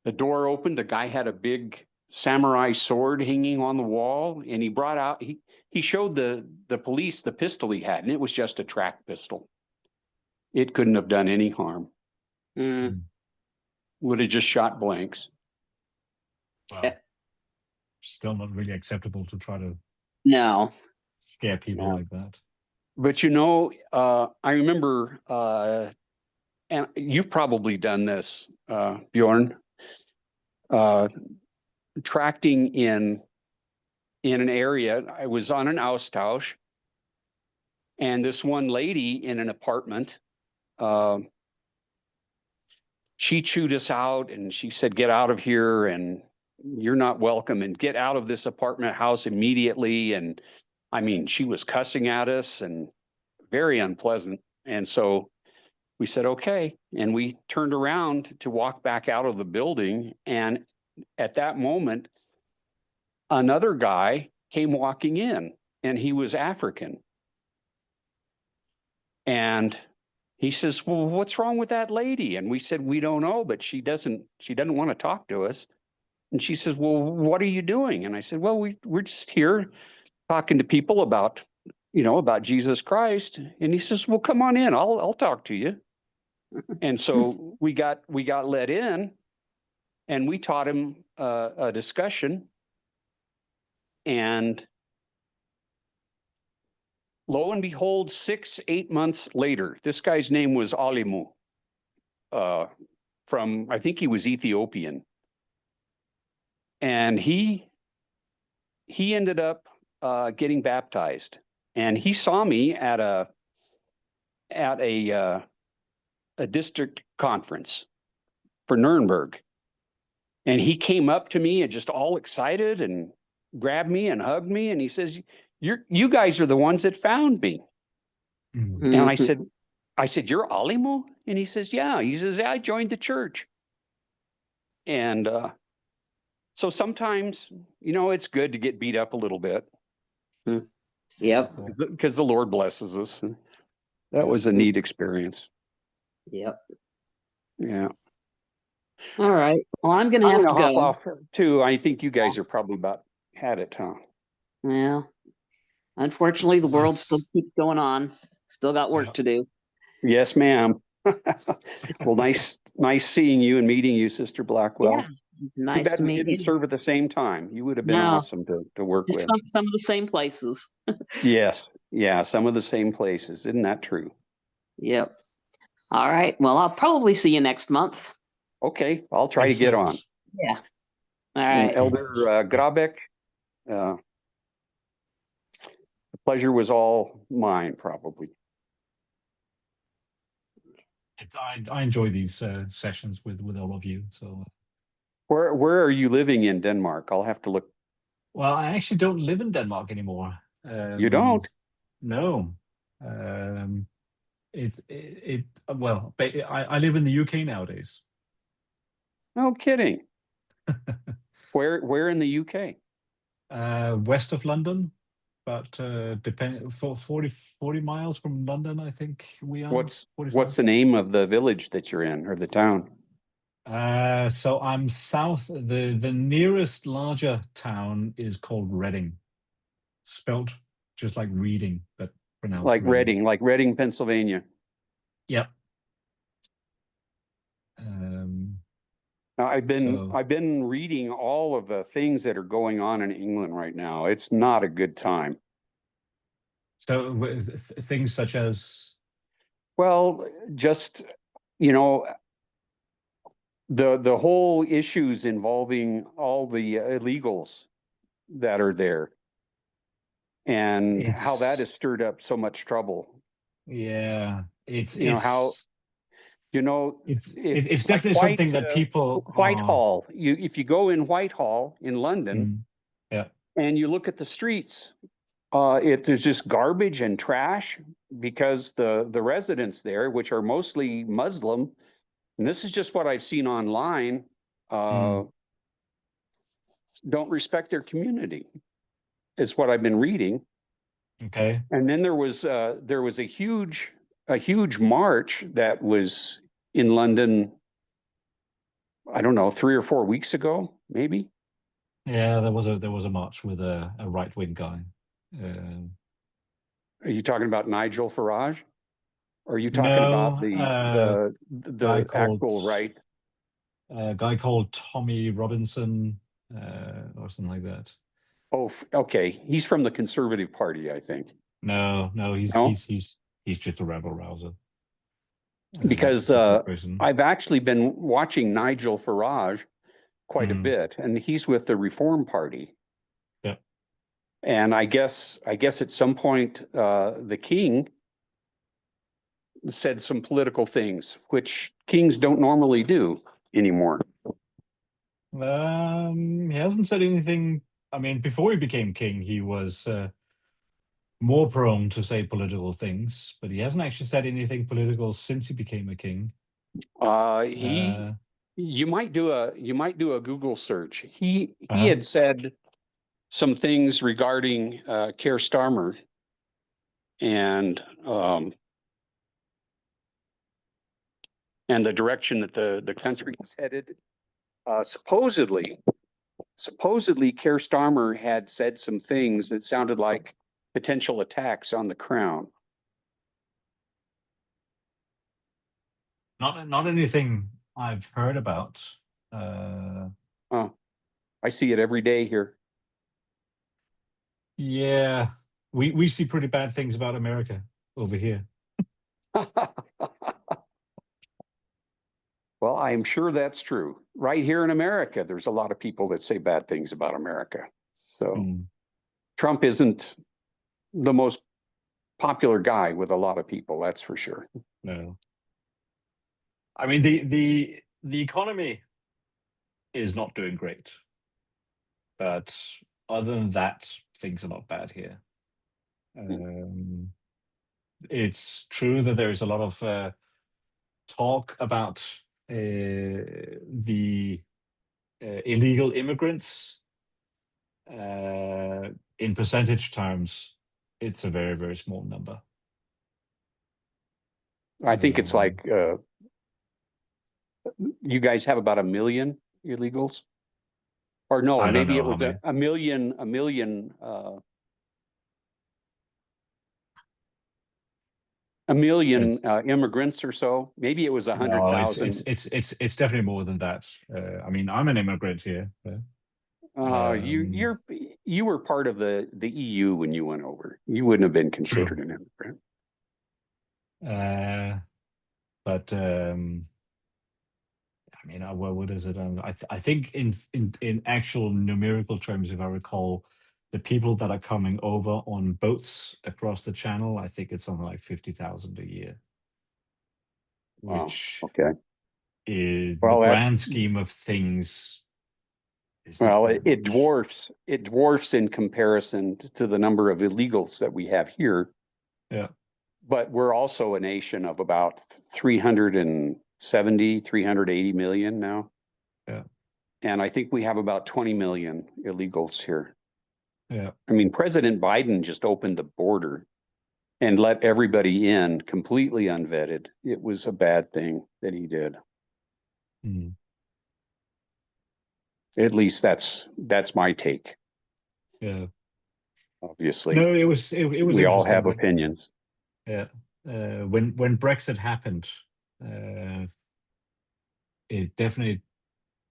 the door opened. The guy had a big samurai sword hanging on the wall, and he brought out, he showed the police the pistol he had, and it was just a track pistol. It couldn't have done any harm. Would have just shot blanks. Well, still not really acceptable to try to No. scare people like that. But you know, I remember, and you've probably done this, Bjorn, tracting in an area. I was on an Austausch, and this one lady in an apartment, she chewed us out and she said, "Get out of here, and you're not welcome, and get out of this apartment house immediately." And I mean, she was cussing at us and very unpleasant. And so we said, okay. And we turned around to walk back out of the building. And at that moment, another guy came walking in, and he was African. And he says, "Well, what's wrong with that lady?" And we said, "We don't know, but she doesn't want to talk to us." And she says, "Well, what are you doing?" And I said, "Well, we're just here talking to people about, about Jesus Christ." And he says, "Well, come on in. I'll talk to you." And so we got let in, and we taught him a discussion. And lo and behold, 6-8 months later, this guy's name was Alimu, from, I think he was Ethiopian. And he ended up getting baptized. And he saw me at a district conference for Nuremberg. And he came up to me and just all excited and grabbed me and hugged me. And he says, you guys are the ones that found me. Mm. And I said, "You're Alimu?" And he says, "Yeah." He says, "Yeah, I joined the church." And so sometimes, it's good to get beat up a little bit. Yep. Because the Lord blesses us. That was a neat experience. Yep. Yeah. All right. Well, I'm gonna I'm have gonna to hop go. off too. I think you guys are probably about had it, huh? Well, unfortunately, the world Yes. still keeps going on. Still got work Yeah. to do. Yes, ma'am. Well, nice seeing you and meeting you, Sister Blackwell. Yeah, it's Too nice bad to we meet didn't you. serve at the same time. You would have been No. awesome to work Just with. some of the same places. Yes. Yeah, some of the same places. Isn't that true? Yep. All right. Well, I'll probably see you next month. Okay, I'll try to get on. Excellent. Yeah. All And right. Elder Grabeck, the pleasure was all mine, probably. I enjoy these sessions with all of you. So, Where are you living in Denmark? I'll have to look. well, I actually don't live in Denmark anymore. You don't? No. Well, I live in the UK nowadays. No kidding. Where in the UK? West of London, but for 40 miles from London, I think we are. What's 45. the name of the village that you're in, or the town? So I'm south. The nearest larger town is called Reading, spelt just like reading, but pronounced Like Reading. Reading, Pennsylvania. Yep. Now, I've So- been reading all of the things that are going on in England right now. It's not a good time. So things such as, Well, just, the whole issues involving all the illegals that are there, and how that has stirred up so much trouble. yeah, it's It's like definitely something that people Whitehall. If you go in Whitehall in London, yeah, and you look at the streets, there's just garbage and trash, because the residents there, which are mostly Muslim, and this is just what I've seen online, don't respect their community, is what I've been reading. okay. And then there was a huge march that was in London, I don't know, 3 or 4 weeks ago, maybe. Yeah, there was a march with a right-wing guy. Are you talking about Nigel Farage? Or are you talking No, about the guy called actual right? A guy called Tommy Robinson, or something like that. Oh, okay. He's from the Conservative Party, I think. No, he's No? he's just a rebel rouser. Because person. I've actually been watching Nigel Farage quite a Mhm. bit, and he's with the Reform Party. Yeah. And I guess at some point the king said some political things, which kings don't normally do anymore. He hasn't said anything. I mean, before he became king, he was more prone to say political things, but he hasn't actually said anything political since he became a king. You might do a Google search. He Uh-huh. had said some things regarding Keir Starmer and the direction that the country is headed. Supposedly, Keir Starmer had said some things that sounded like potential attacks on the crown. Not anything I've heard about. Oh, I see it every day here. Yeah, we see pretty bad things about America over here. Well, I'm sure that's true. Right here in America, there's a lot of people that say bad things about America. So Trump isn't the most popular guy with a lot of people, that's for sure. No. I mean, the economy is not doing great, but other than that, things are not bad here. It's true that there is a lot of talk about the illegal immigrants. In percentage terms, it's a very, very small number. I think it's like you guys have about 1 million illegals, or no, I don't maybe know it how was many. a million immigrants or so. Maybe it was 100,000. It's definitely more than that. I mean, I'm an immigrant here. You were part of the EU when you went over. You wouldn't have been considered an immigrant. But I mean, well, what is it? I think in actual numerical terms, if I recall, the people that are coming over on boats across the channel, I think it's something like 50,000 a year, which is the grand scheme of things. Well, it dwarfs in comparison to the number of illegals that we have here. Yeah. But we're also a nation of about 380 million now. Yeah. And I think we have about 20 million illegals here. Yeah. I mean, President Biden just opened the border and let everybody in completely unvetted. It was a bad thing that he did. At least that's my take. Yeah. Obviously. No, it was we all have opinions. Yeah. When Brexit happened, it definitely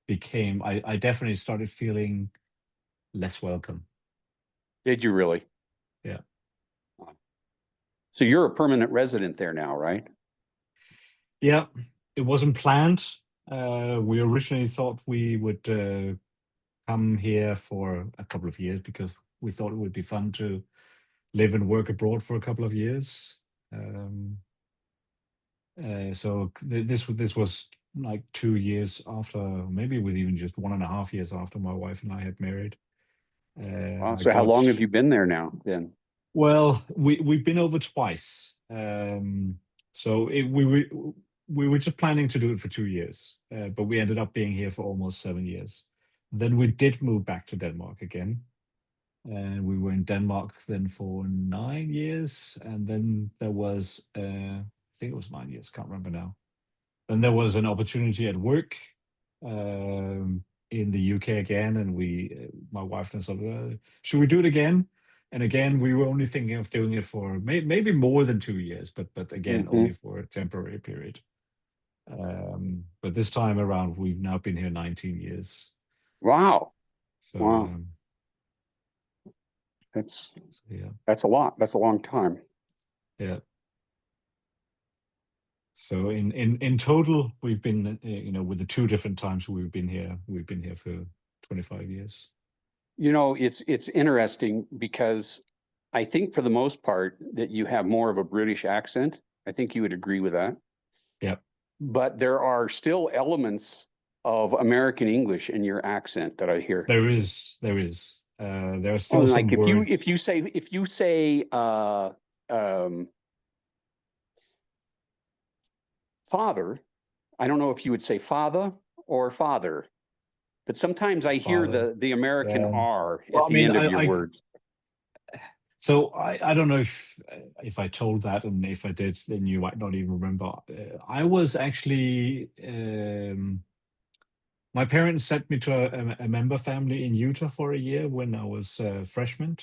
became, I definitely started feeling less welcome. Did you really? Yeah. So you're a permanent resident there now, right? Yeah, it wasn't planned. We originally thought we would come here for a couple of years because we thought it would be fun to live and work abroad for a couple of years. So this was like 2 years after, maybe with even just 1.5 years after my wife and I had married. Wow, so how long have you been there now then? Well, we've been over twice. So we were just planning to do it for 2 years, but we ended up being here for almost 7 years. Then we did move back to Denmark again. And we were in Denmark then for 9 years. And then there was, I think it was 9 years, can't remember now. Then there was an opportunity at work in the UK again. And my wife and I said, should we do it again? And again, we were only thinking of doing it for maybe more than 2 years, but again, only for a temporary period. But this time around, we've now been here 19 years. Wow. So, wow. That's Yeah. that's a lot. That's a long time. Yeah. So in total, we've been, with the 2 different times we've been here for 25 years. You know, it's interesting because I think for the most part that you have more of a British accent. I think you would agree with that. Yeah. But there are still elements of American English in your accent that I hear. There are still some Like words. if you say father, I don't know if you would say father or father, but sometimes I hear Father. the American R Well, at I the mean, end of your words. So I don't know if I told that, and if I did, then you might not even remember. I was actually my parents sent me to a member family in Utah for a year when I was freshman.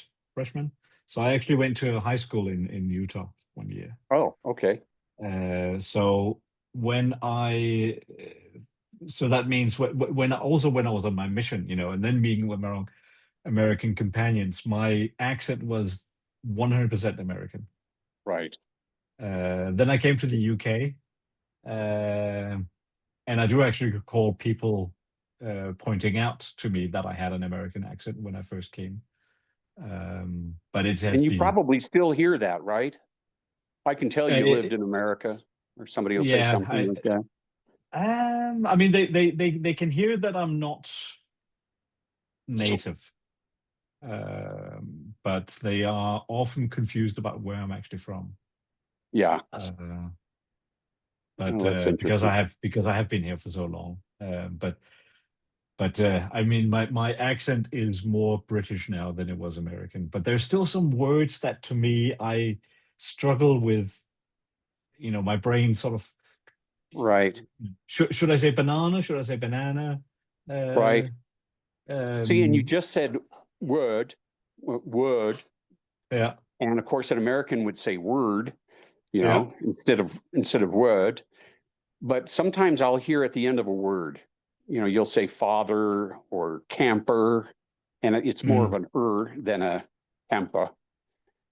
So I actually went to high school in Utah 1 year. Oh, okay. So when I so that means when I was on my mission, and then being with my American companions, my accent was 100% American. Right. Then I came to the UK, and I do actually recall people pointing out to me that I had an American accent when I first came. But it has And you been, probably still hear that, right? I can tell you lived in America, or somebody will say yeah. something like that. I mean, they can hear that I'm not native, but they are often confused about where I'm actually from. Yeah. But Oh, that's because interesting. I have been here for so long, but I mean, my accent is more British now than it was American. But there's still some words that to me I struggle with. My brain sort of. Right. Should I say banana? Should I say banana? Right. See, and you Um, just said word, yeah, and of course an American would say word, yeah. instead of word. But sometimes I'll hear at the end of a word, you'll say father or camper, and it's more of an than a camper.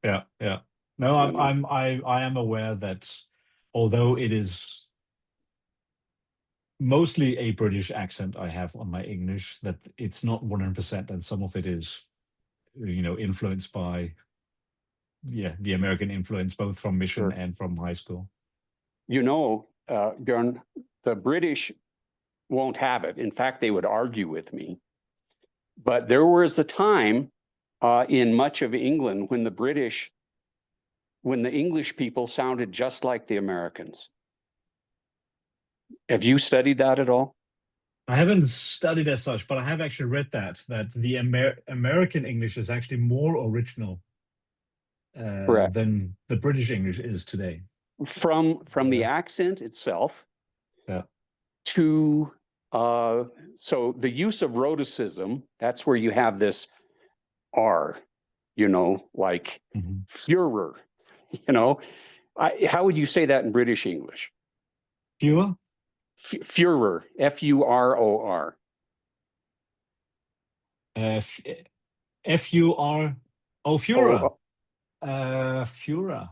Yeah, yeah. No, You know. I am aware that although it is mostly a British accent I have on my English, that it's not 100%, and some of it is, influenced by, the American influence, both from mission Sure. and from high school. Björn, the British won't have it. In fact, they would argue with me. But there was a time in much of England when the English people sounded just like the Americans. Have you studied that at all? I haven't studied as such, but I have actually read that the American English is actually more original Correct. than the British English is today. From the accent itself, Yeah. to so the use of rhoticism, that's where you have this R, like Führer, how would you say that in British English? Fewer? Führer, F-U-R-O-R. F-U-R, Führer. Oh, Führer.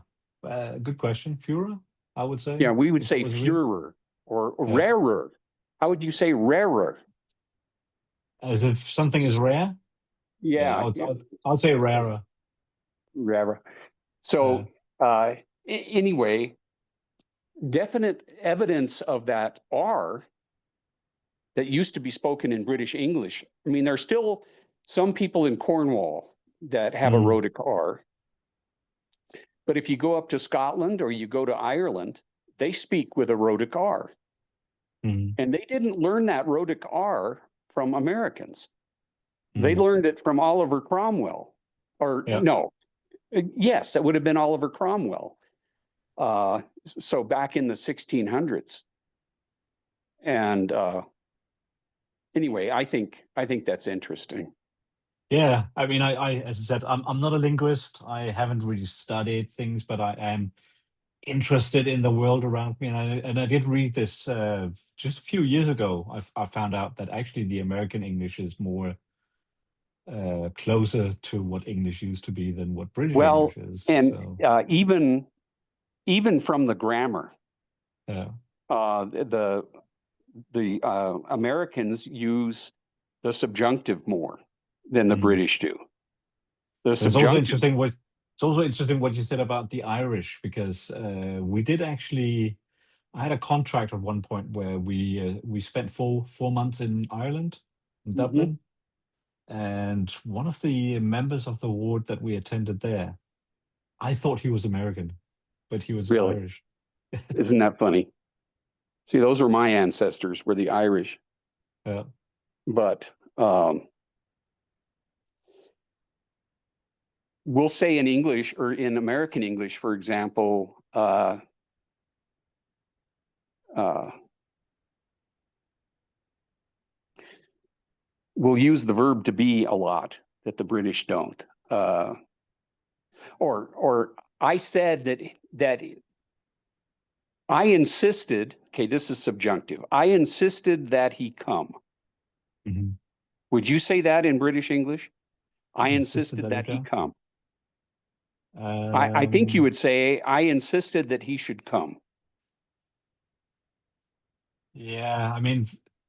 Good question. Führer, I would say. yeah, we would if say it was real. Führer or rarer. How would you say rarer? As if something is rare? Yeah, I'll say rarer. rarer. So anyway, definite evidence of that R that used to be spoken in British English. I mean, there's still some people in Cornwall that have a rhotic R. But if you go up to Scotland or you go to Ireland, they speak with a rhotic R. And they didn't learn that rhotic R from Americans. They learned it from Oliver Cromwell. Or no, yes, it would have been Oliver Cromwell. So back in the 1600s. And anyway, I think that's interesting. Yeah, I mean, I as I said, I'm not a linguist. I haven't really studied things, but I am interested in the world around me, and I did read this just a few years ago. I found out that actually the American English is more closer to what English used to be than what British Well, English is. and So even from the grammar, yeah, the Americans use the subjunctive more than the British do. The it's also subjunctive, interesting what you said about the Irish, because we did actually. I had a contract at one point where we spent 4 months in Ireland, in Dublin, and one of the members of the ward that we attended there, I thought he was American, but he was really, Irish. isn't that funny? See, those were my ancestors, were the Irish. Yeah. But we'll say in English or in American English, for example, we'll use the verb to be a lot that the British don't. Or I said that I insisted, okay, this is subjunctive. I insisted that he come. Mhm. Would you say that in British English? I Insisted insisted that he that he come? come. I think you would say, I insisted that he should come. Yeah, I mean,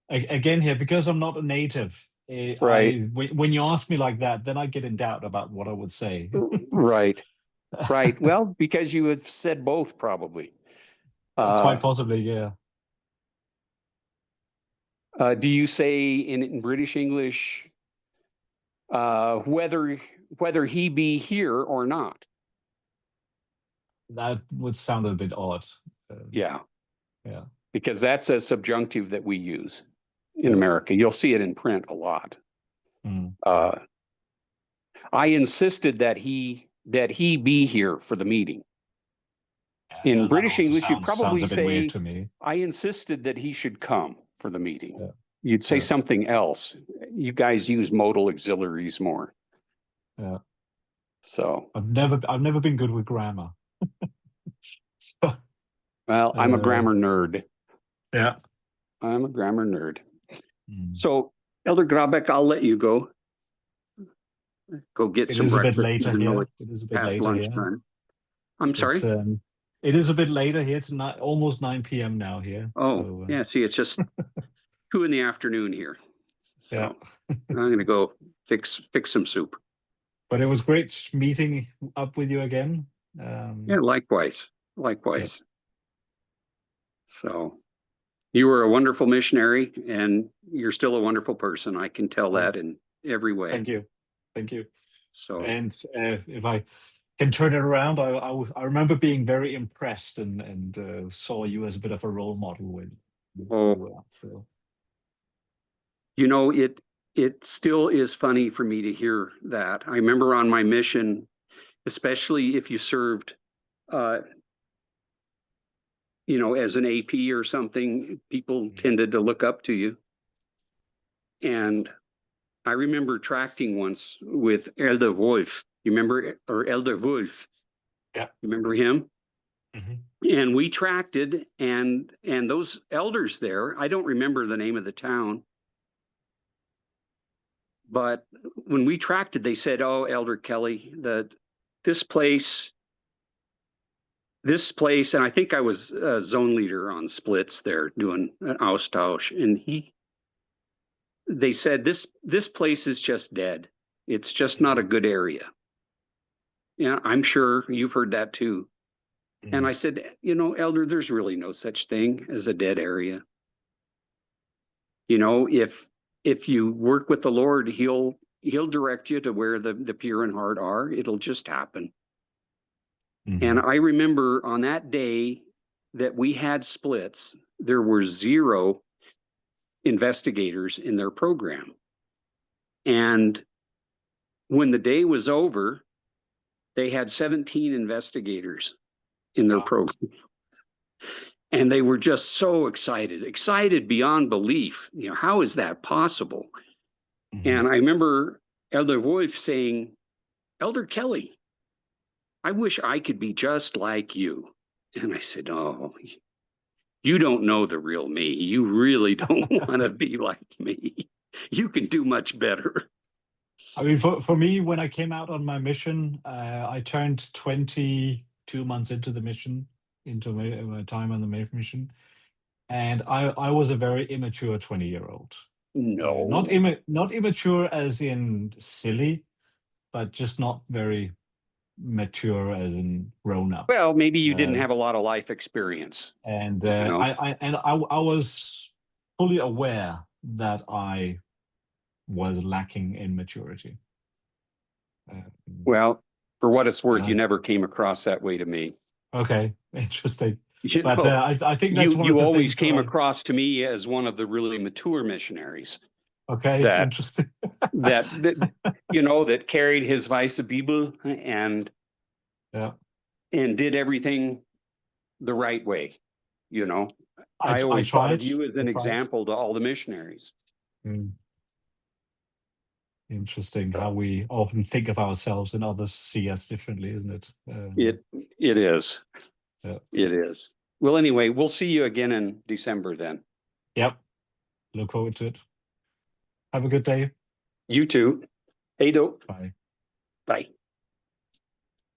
again here, because I'm not a native, Right. when you ask me like that, then I get in doubt about what I would say. Right. Right. Well, because you have said both, probably. Quite possibly, yeah. Do you say in British English, whether he be here or not? That would sound a bit odd. Yeah. Yeah. Because that's a subjunctive that we use in Yeah. America. You'll see it in print a lot. Mm. I insisted that he be here for the meeting. In that British also English, you sounds probably a bit weird say, to me. I insisted that he should come for the meeting. Yeah. You'd say Yeah. something else. You guys use modal auxiliaries more. Yeah. So, I've never been good with grammar. So, well, I'm a grammar nerd. yeah. I'm a grammar nerd. Mm. So, Elder Grabeck, I'll let you go. Go get It some is a bit breakfast. later even though here. it's It is a bit past later here. lunchtime. I'm sorry? It is a bit later here. It's almost 9 p.m. now here. Oh, So, yeah. See, it's just 2 in the afternoon here. So yeah. I'm going to go fix some soup. But it was great meeting up with you again. Yeah, likewise. Likewise. So you were a wonderful missionary and you're still a wonderful person. I can tell that in every way. Thank you. Thank you. So, and if I can turn it around, I remember being very impressed and saw you as a bit of a role model when you were up. So, you know, it still is funny for me to hear that. I remember on my mission, especially if you served, you know, as an AP or something, people tended to look up to you. And I remember tracting once with Elder Wolf. You remember, or Elder Wolf? Yeah. You remember him? Mm-hmm. And we tracted, and those elders there, I don't remember the name of the town, but when we tracted, they said, "Oh, Elder Kelly, this place," and I think I was a zone leader on splits there doing an austausch, and they said this place is just dead. It's just not a good area. Yeah, I'm sure you've heard that too. And I said, you know, Elder, there's really no such thing as a dead area. You know, if you work with the Lord, he'll direct you to where the pure in heart are. It'll just happen. And I remember on that day that we had splits, there were 0 investigators in their program. And when the day was over, they had 17 investigators in their program. And they were just so excited beyond belief. You know, how is that possible? And I remember Elder Wolf saying, Elder Kelly, I wish I could be just like you. And I said, oh, you don't know the real me. You really don't want to be like me. You can do much better. I mean, for me, when I came out on my mission, I turned 22 months into the mission, into my time on the mission, and I was a very immature 20-year-old. No. Not immature as in silly, but just not very mature as in grown up. Well, maybe you didn't Uh, have a lot of life experience. And You know? I was fully aware that I was lacking in maturity. Well, for what it's worth, Yeah. you never came across that way to me. Okay, interesting. You But know, I think that's one of you the always things came that across to me as one of the really mature missionaries okay, that- interesting. that you know, that carried his Weiße Bibel and Yeah. and did everything the right way. You know, I I always thought of tried. you as an I tried. example to all the missionaries. Mm. Interesting how we often think of ourselves and others see us differently, isn't it? It is. Yeah. It is. Well, anyway, we'll see you again in December then. Yep. Look forward to it. Have a good day. You too. Hey, do. Bye. Bye.